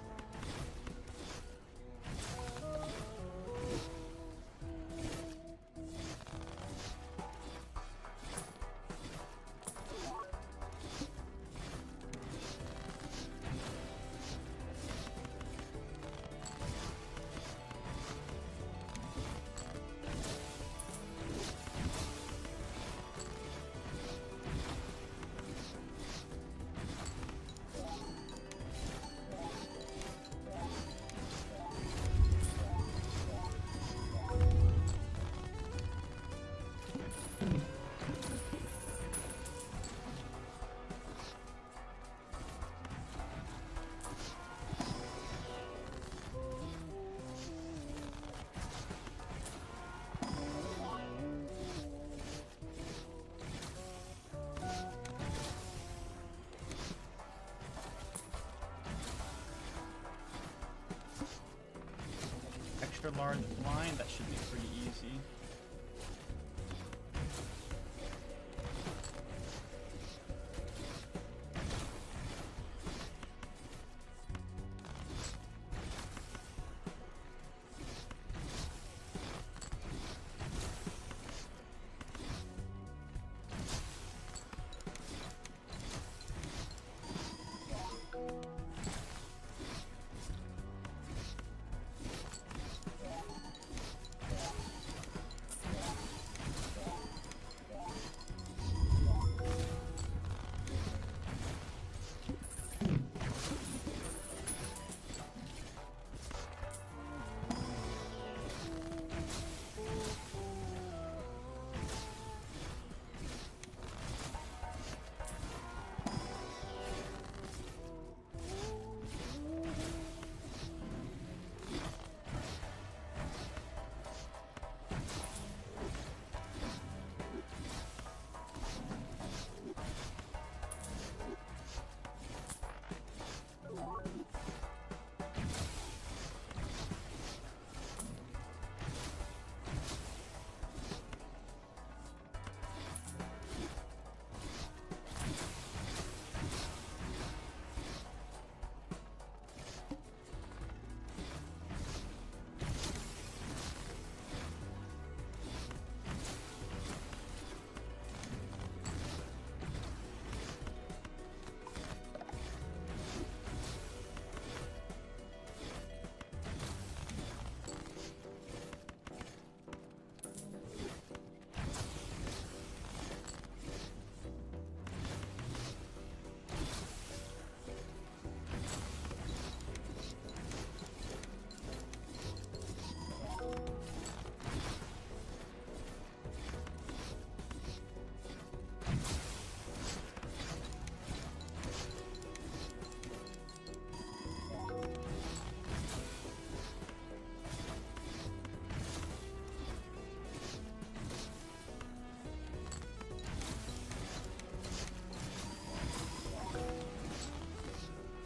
Extra large blind, that should be pretty easy.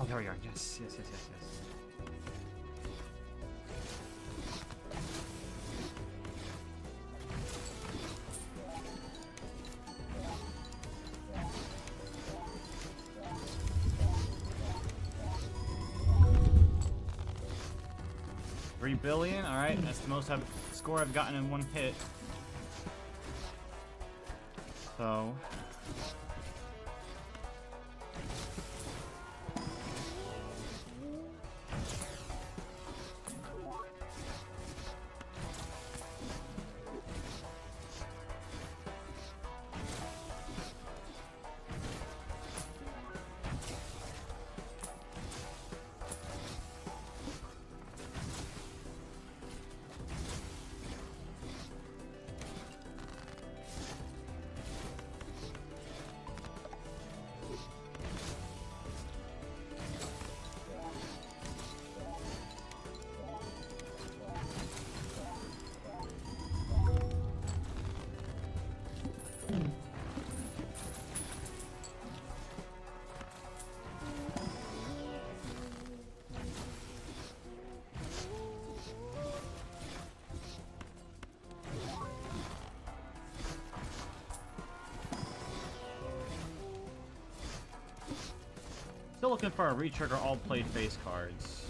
Oh, there we are. Yes, yes, yes, yes, yes. $3 billion. All right, that's the most score I've gotten in one hit. So Still looking for a retrigger all play face cards.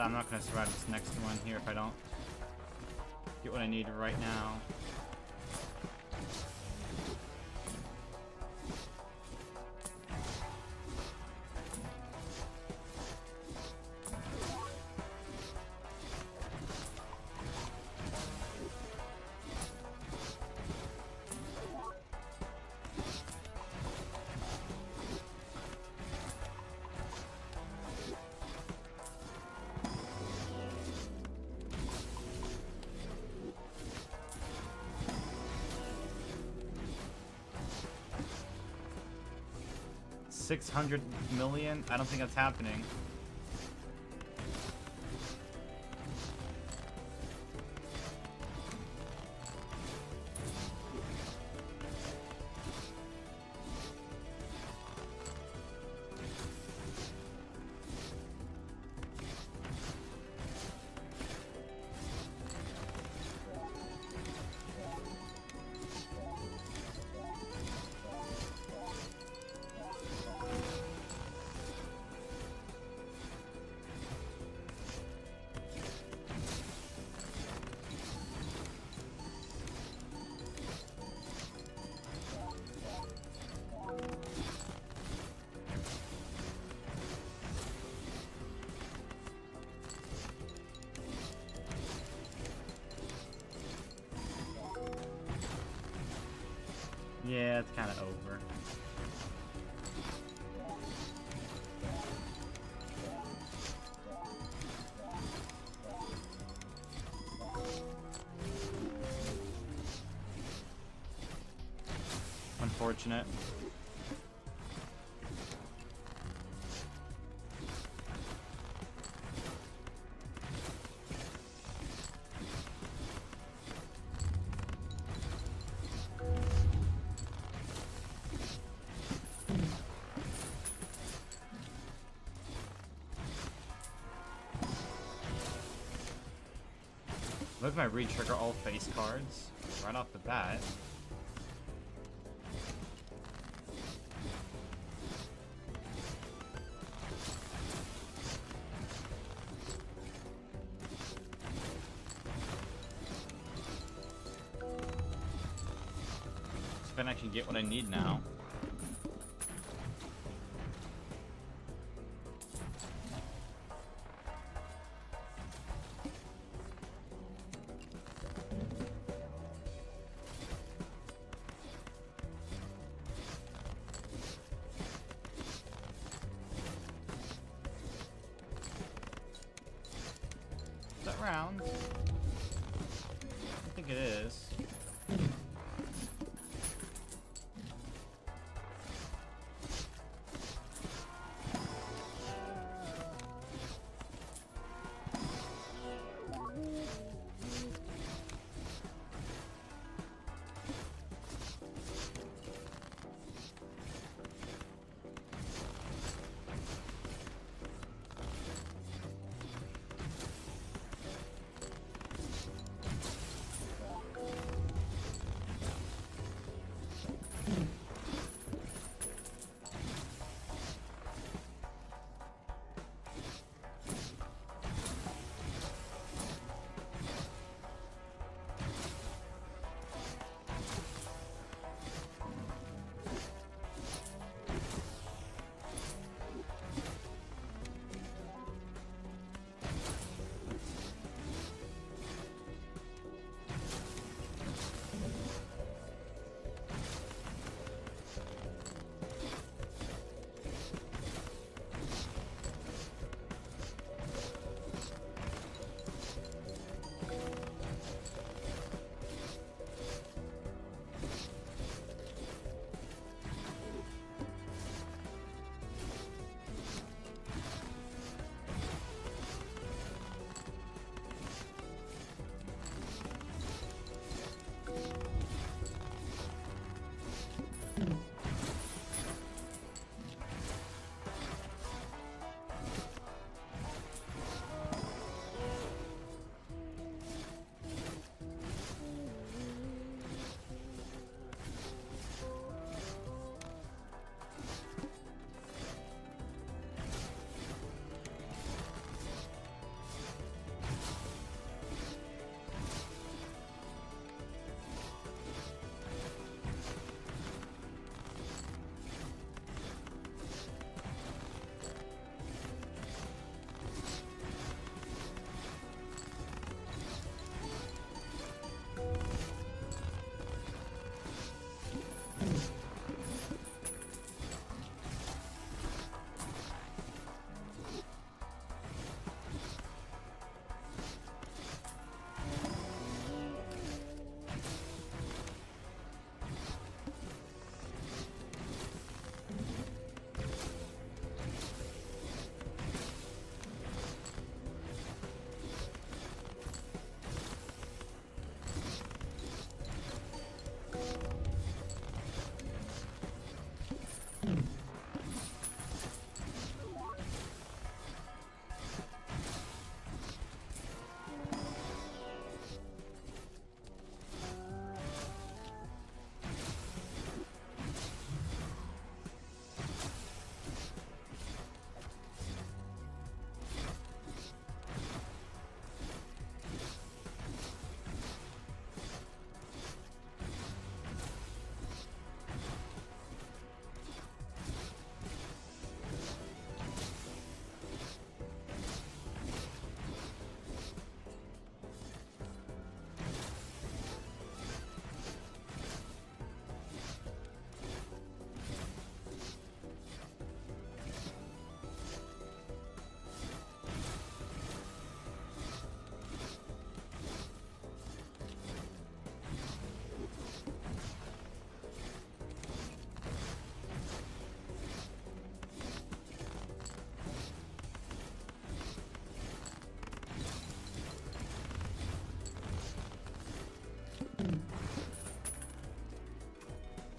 I'm not gonna survive this next one here if I don't get what I need right now. $600 million? I don't think that's happening. Yeah, it's kind of over. Unfortunate. Look at my re-trigger all face cards right off the bat. So I can get what I need now. Is that round? I think it is.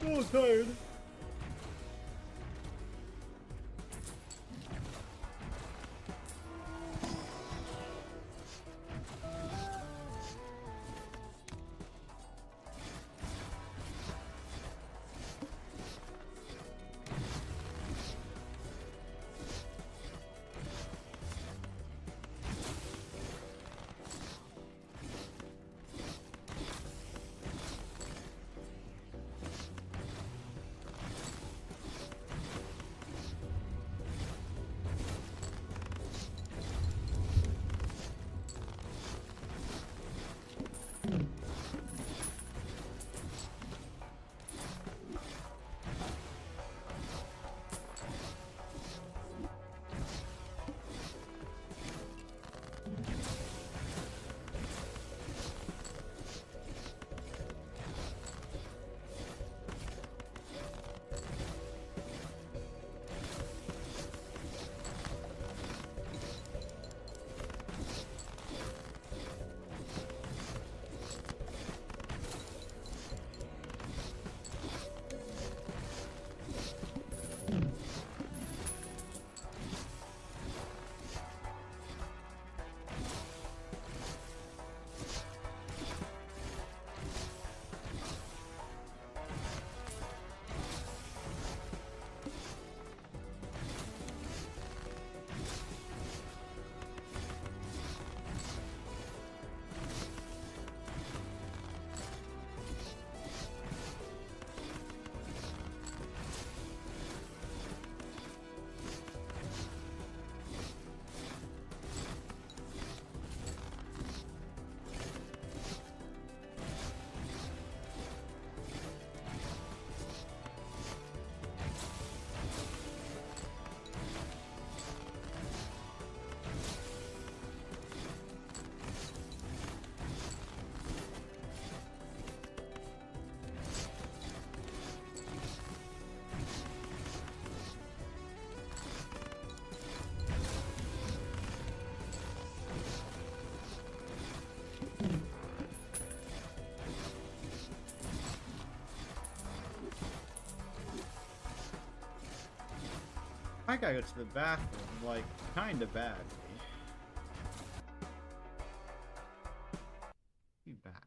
So tired. I gotta go to the bathroom, like, kinda bad. Be back.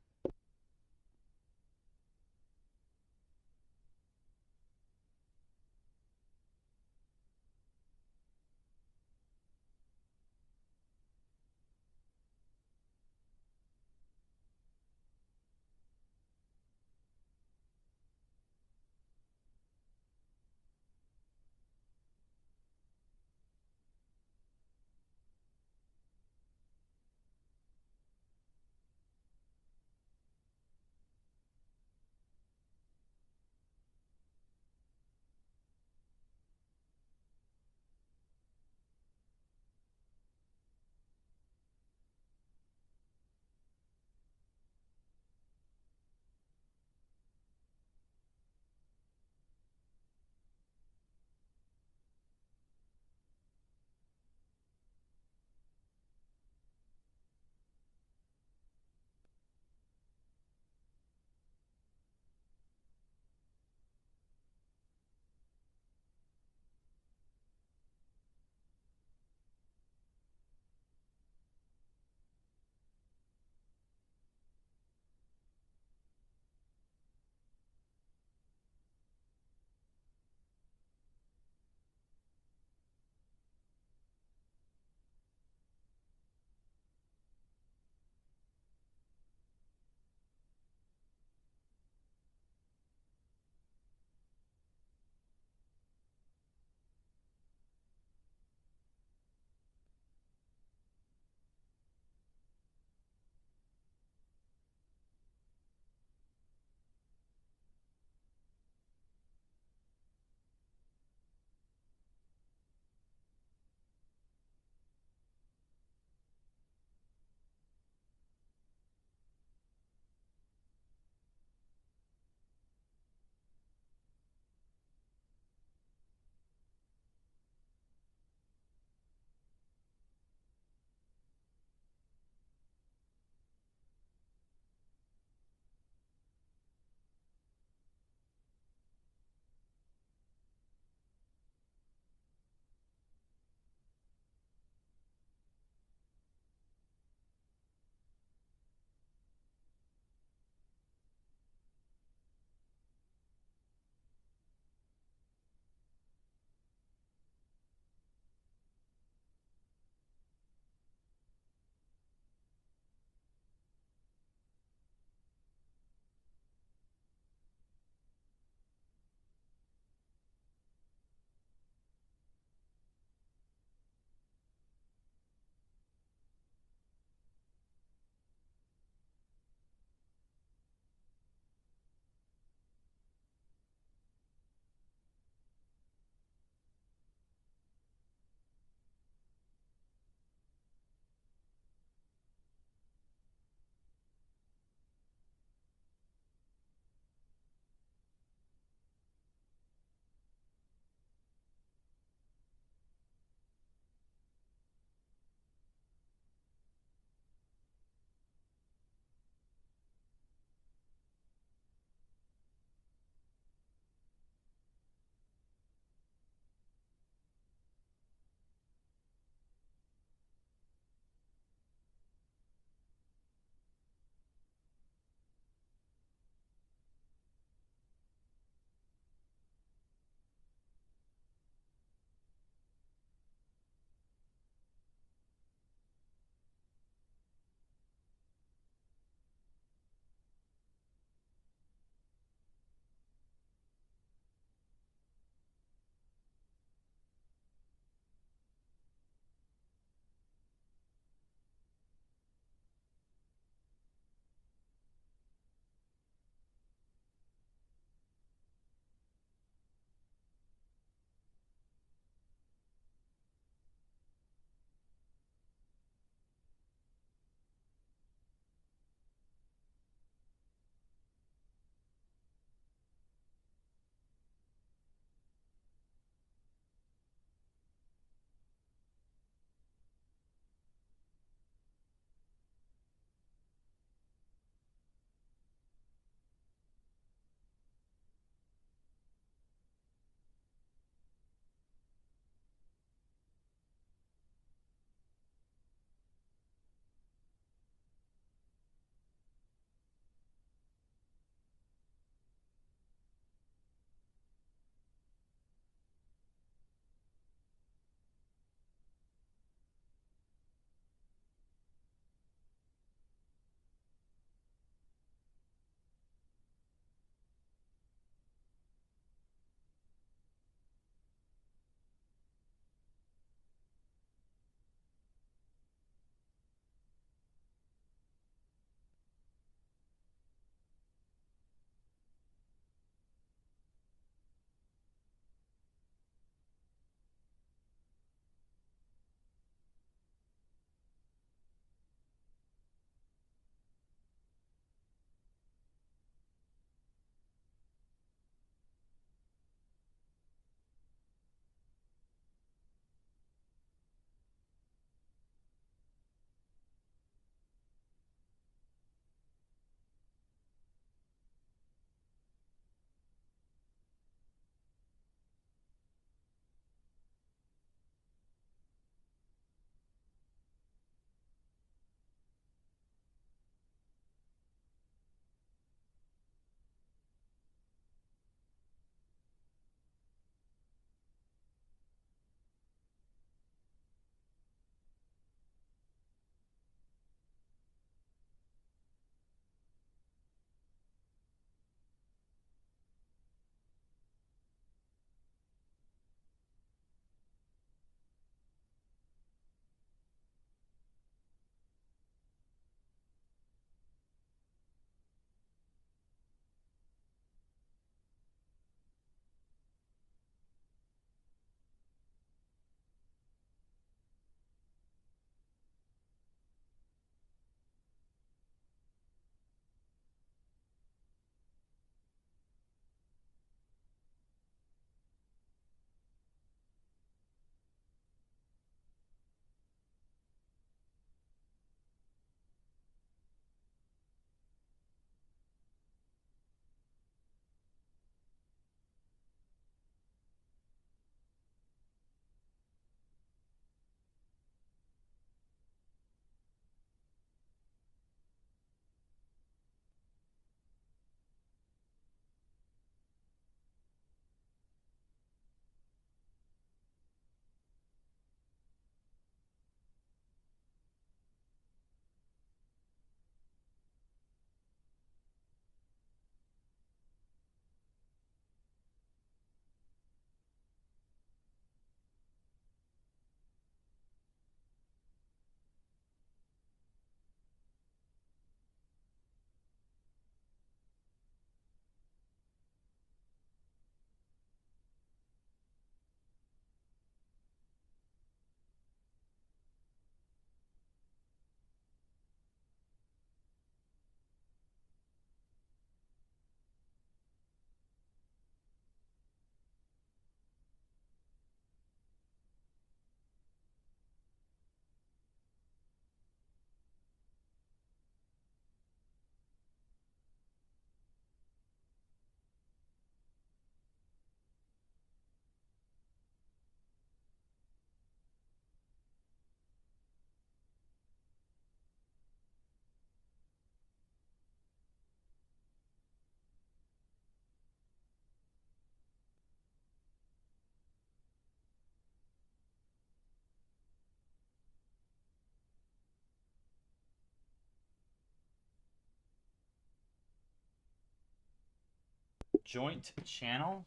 joint channel?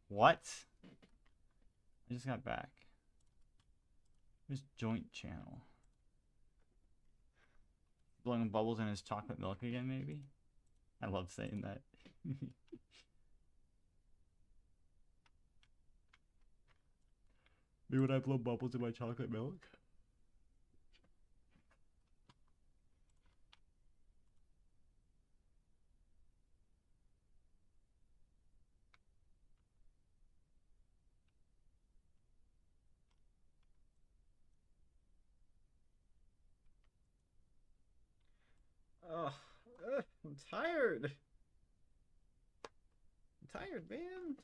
What? I just got back. Where's joint channel? Blowing bubbles in his chocolate milk again, maybe? I love saying that. Maybe when I blow bubbles in my chocolate milk? Oh, I'm tired. I'm tired, man.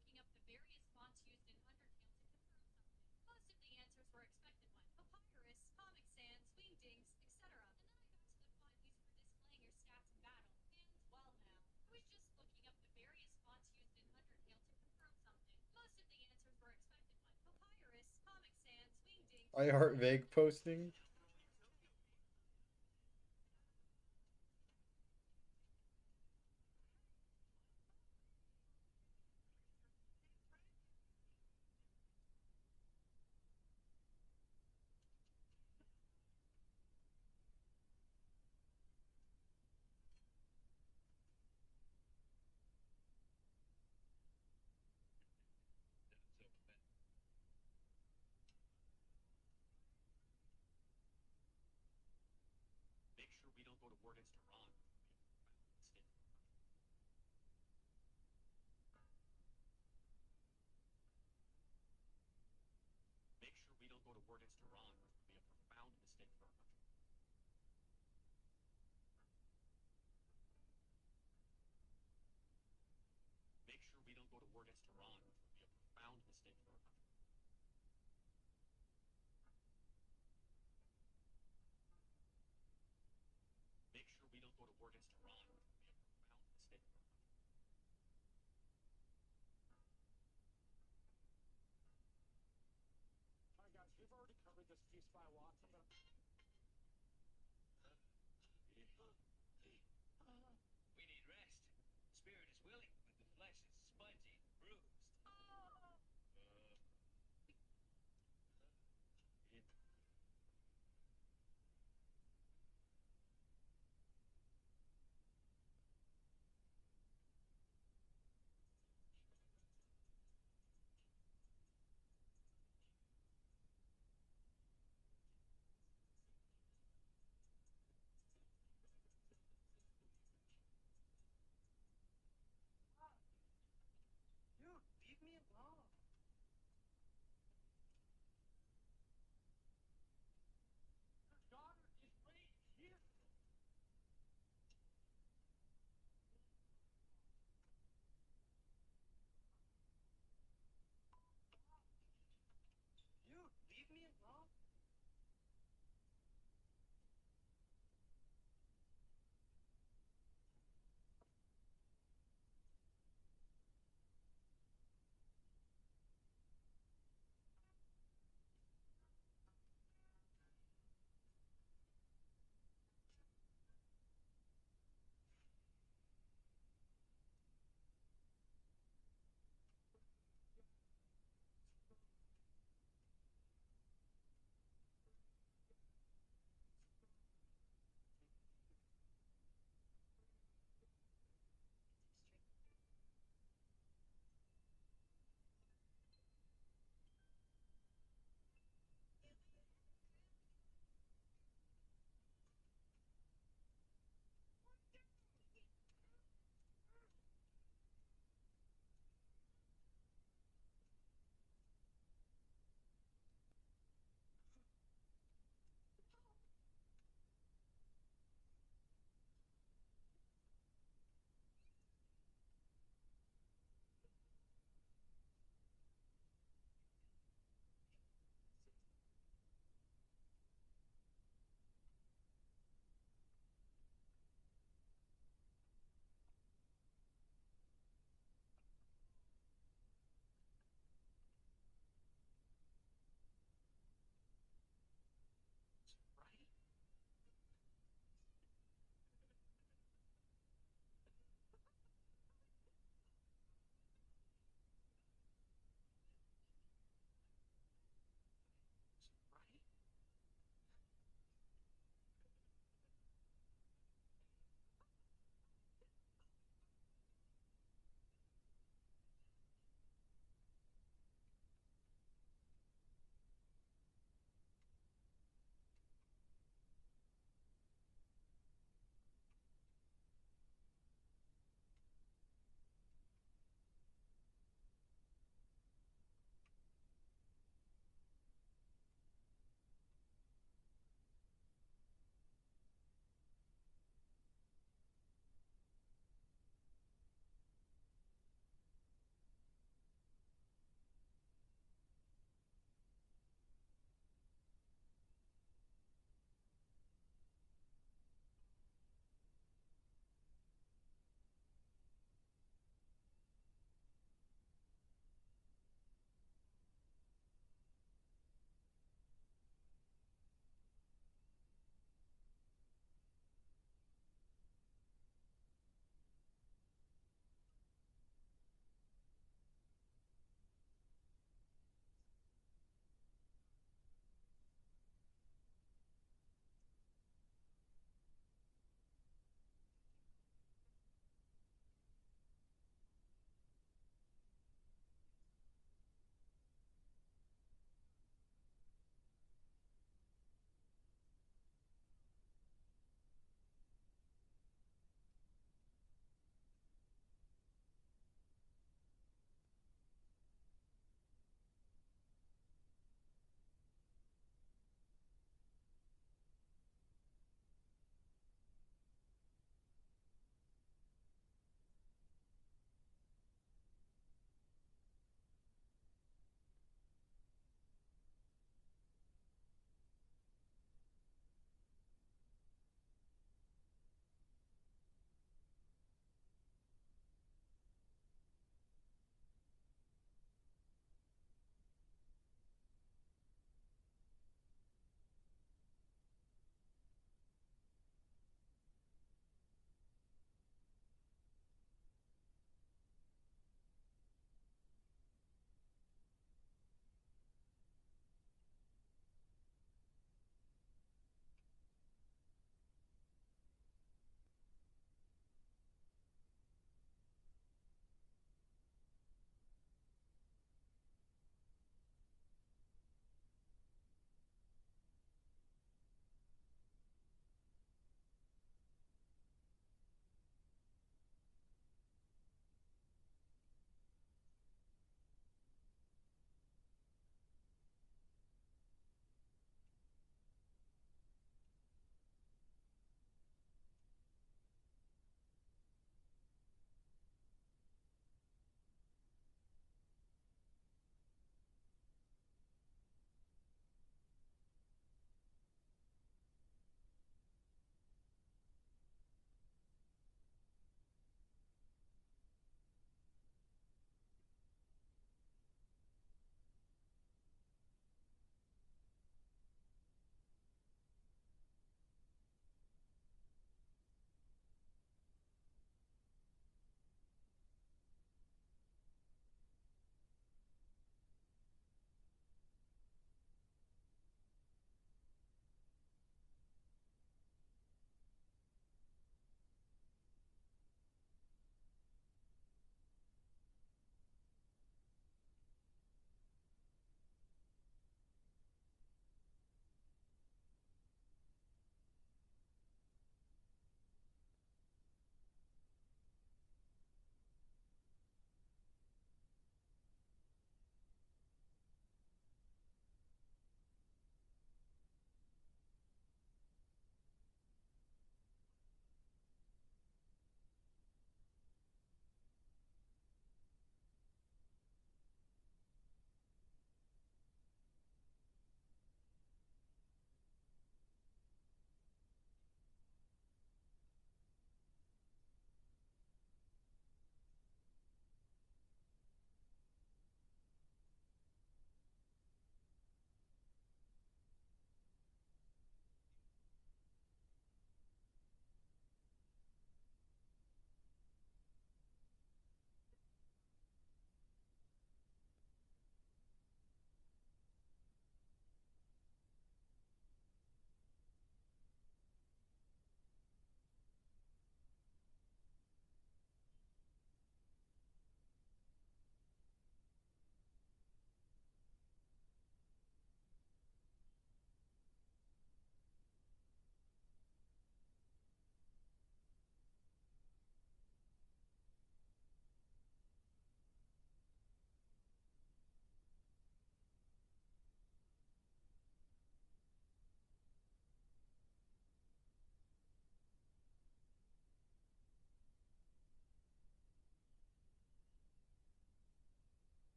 Looking up the various fonts used in Undertale to confirm something. Most of the answers were expected ones. Papyrus, Comic Sans, Wingdings, etc. And then I got to the font used for displaying your stats in battle. And, well now, I was just looking up the various fonts used in Undertale to confirm something. Most of the answers were expected ones. Papyrus, Comic Sans, Wingdings, I heart vague posting.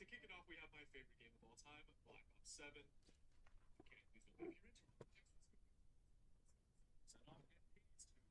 to kick it off, we have my favorite game of all time, Black Ops 7. Okay, please don't leave your intro. Set off and pays to.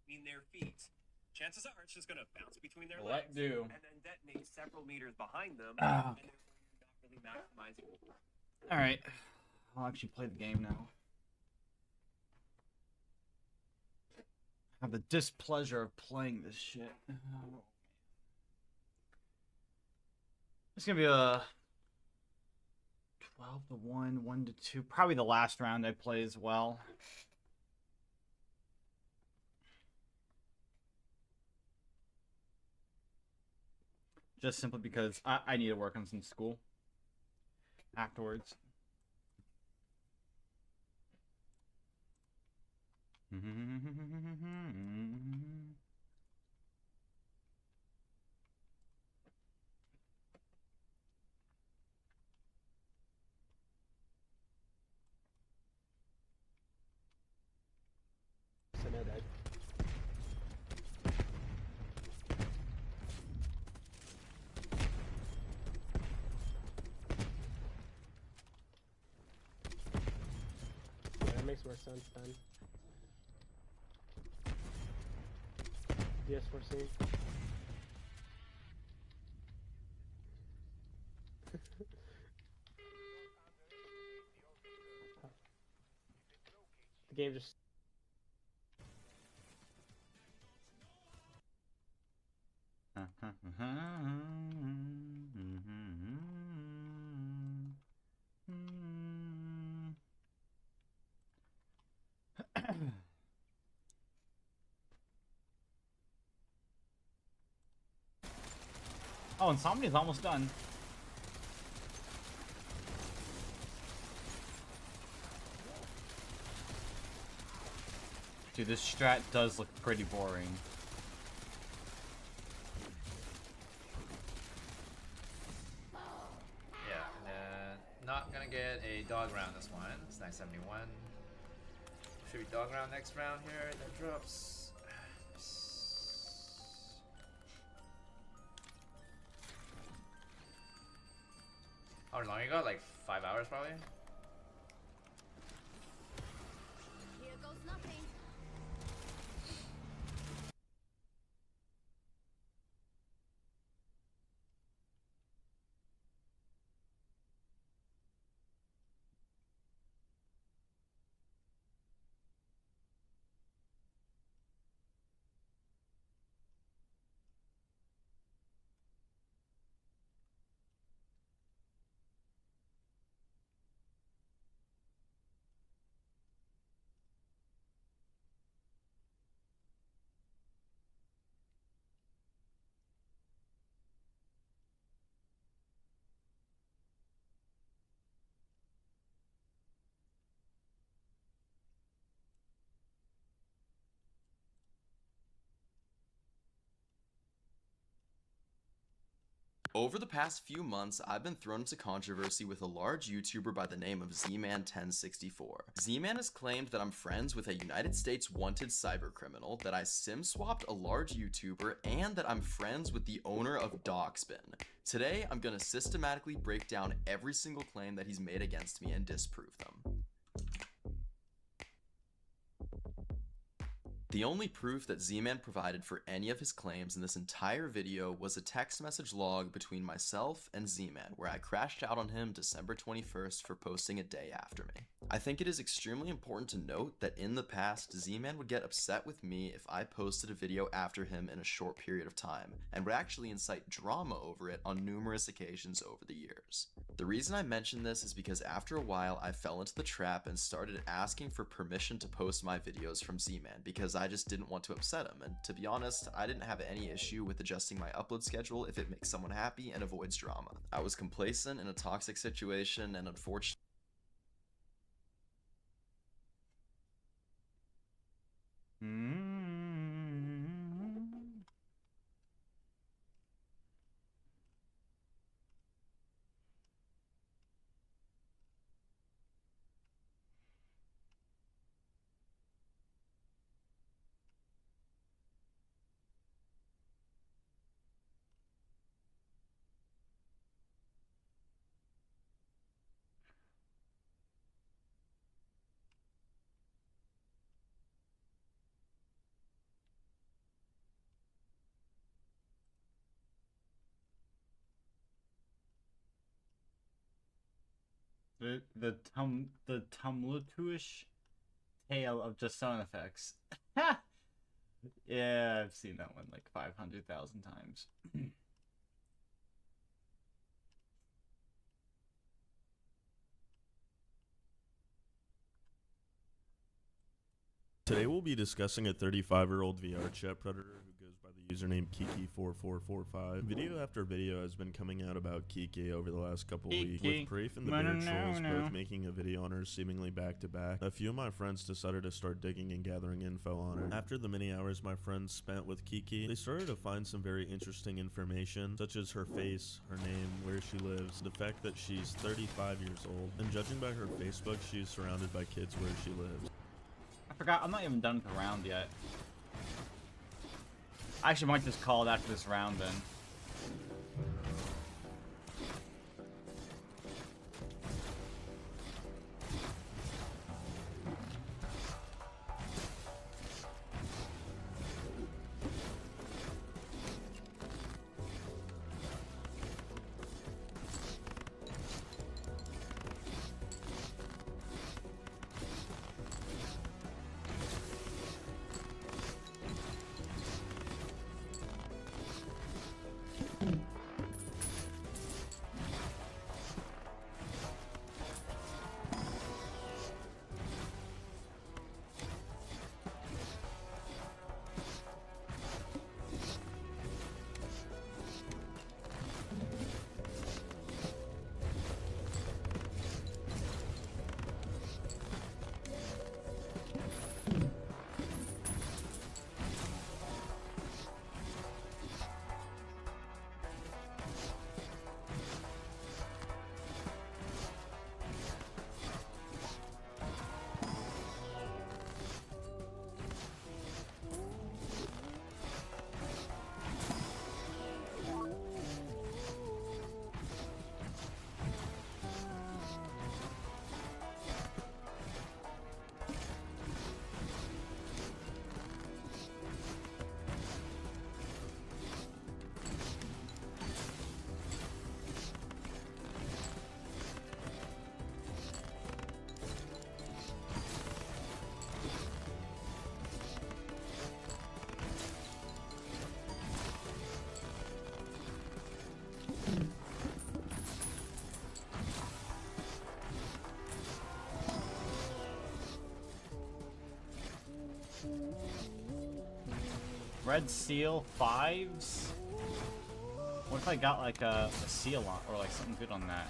between their feet. Chances are it's just going to bounce between their Let legs do. and then detonate several meters behind them, Ah. and therefore you're not really maximizing. All right, I'll actually play the game now. I have the displeasure of playing this shit. It's gonna be a 12-1, 1-2. Probably the last round I play as well. Just simply because I need to work on some school afterwards. That makes more sense then. DS14. The game just. Oh, Insomnia's almost done. Dude, this strat does look pretty boring. Yeah, not gonna get a dog round this one. It's 971. Should be dog round next round here. That drops. How long you got? Like 5 hours probably? Here goes nothing. Over the past few months, I've been thrown into controversy with a large YouTuber by the name of Z-Man1064. Z-Man has claimed that I'm friends with a United States wanted cybercriminal, that I sim-swapped a large YouTuber, and that I'm friends with the owner of Dogspin. Today, I'm gonna systematically break down every single claim that he's made against me and disprove them. The only proof that Z-Man provided for any of his claims in this entire video was a text message log between myself and Z-Man, where I crashed out on him December 21st for posting a day after me. I think it is extremely important to note that in the past, Z-Man would get upset with me if I posted a video after him in a short period of time, and would actually incite drama over it on numerous occasions over the years. The reason I mention this is because after a while, I fell into the trap and started asking for permission to post my videos from Z-Man, because I just didn't want to upset him, and to be honest, I didn't have any issue with adjusting my upload schedule if it makes someone happy and avoids drama. I was complacent in a toxic situation, and unfortunately, The tumultuous tale of just sound effects. Yeah, I've seen that one like 500,000 times. Today we'll be discussing a 35-year-old VR chat predator who goes by the username Kiki4445. Video after video has been coming out about Kiki over the last couple weeks, with Preef and the Bear Trolls both making a video on her seemingly back to back. A few of my friends decided to start digging and gathering info on her. After the many hours my friends spent with Kiki, they started to find some very interesting information, such as her face, her name, where she lives, the fact that she's 35 years old, and judging by her Facebook, she's surrounded by kids where she lives. I forgot, I'm not even done with the round yet. I actually might just call it after this round then. Red seal 5s? What if I got like a seal on, or like something good on that?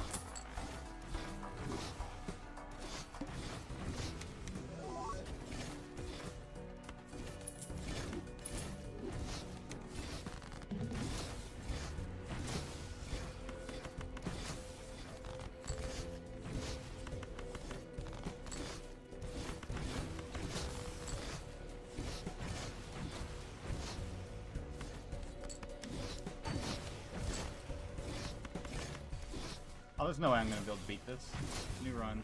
Oh, there's no way I'm gonna be able to beat this. New run.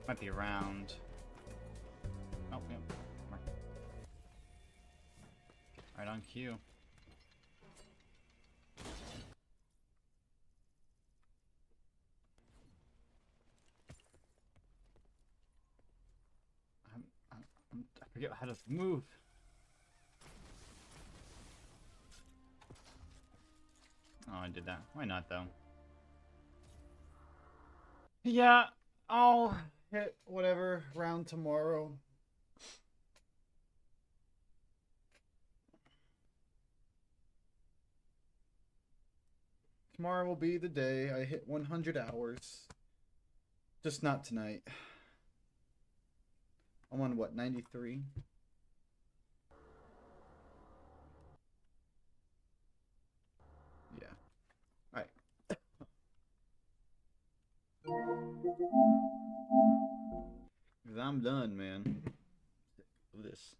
Might be around. Oh, yeah. Right on cue. I forget how to move. Oh, I did that. Why not, though? Yeah, I'll hit whatever round tomorrow. Tomorrow will be the day I hit 100 hours. Just not tonight. I'm on what, 93? Yeah. Alright. 'Cause I'm done, man. Sick of this.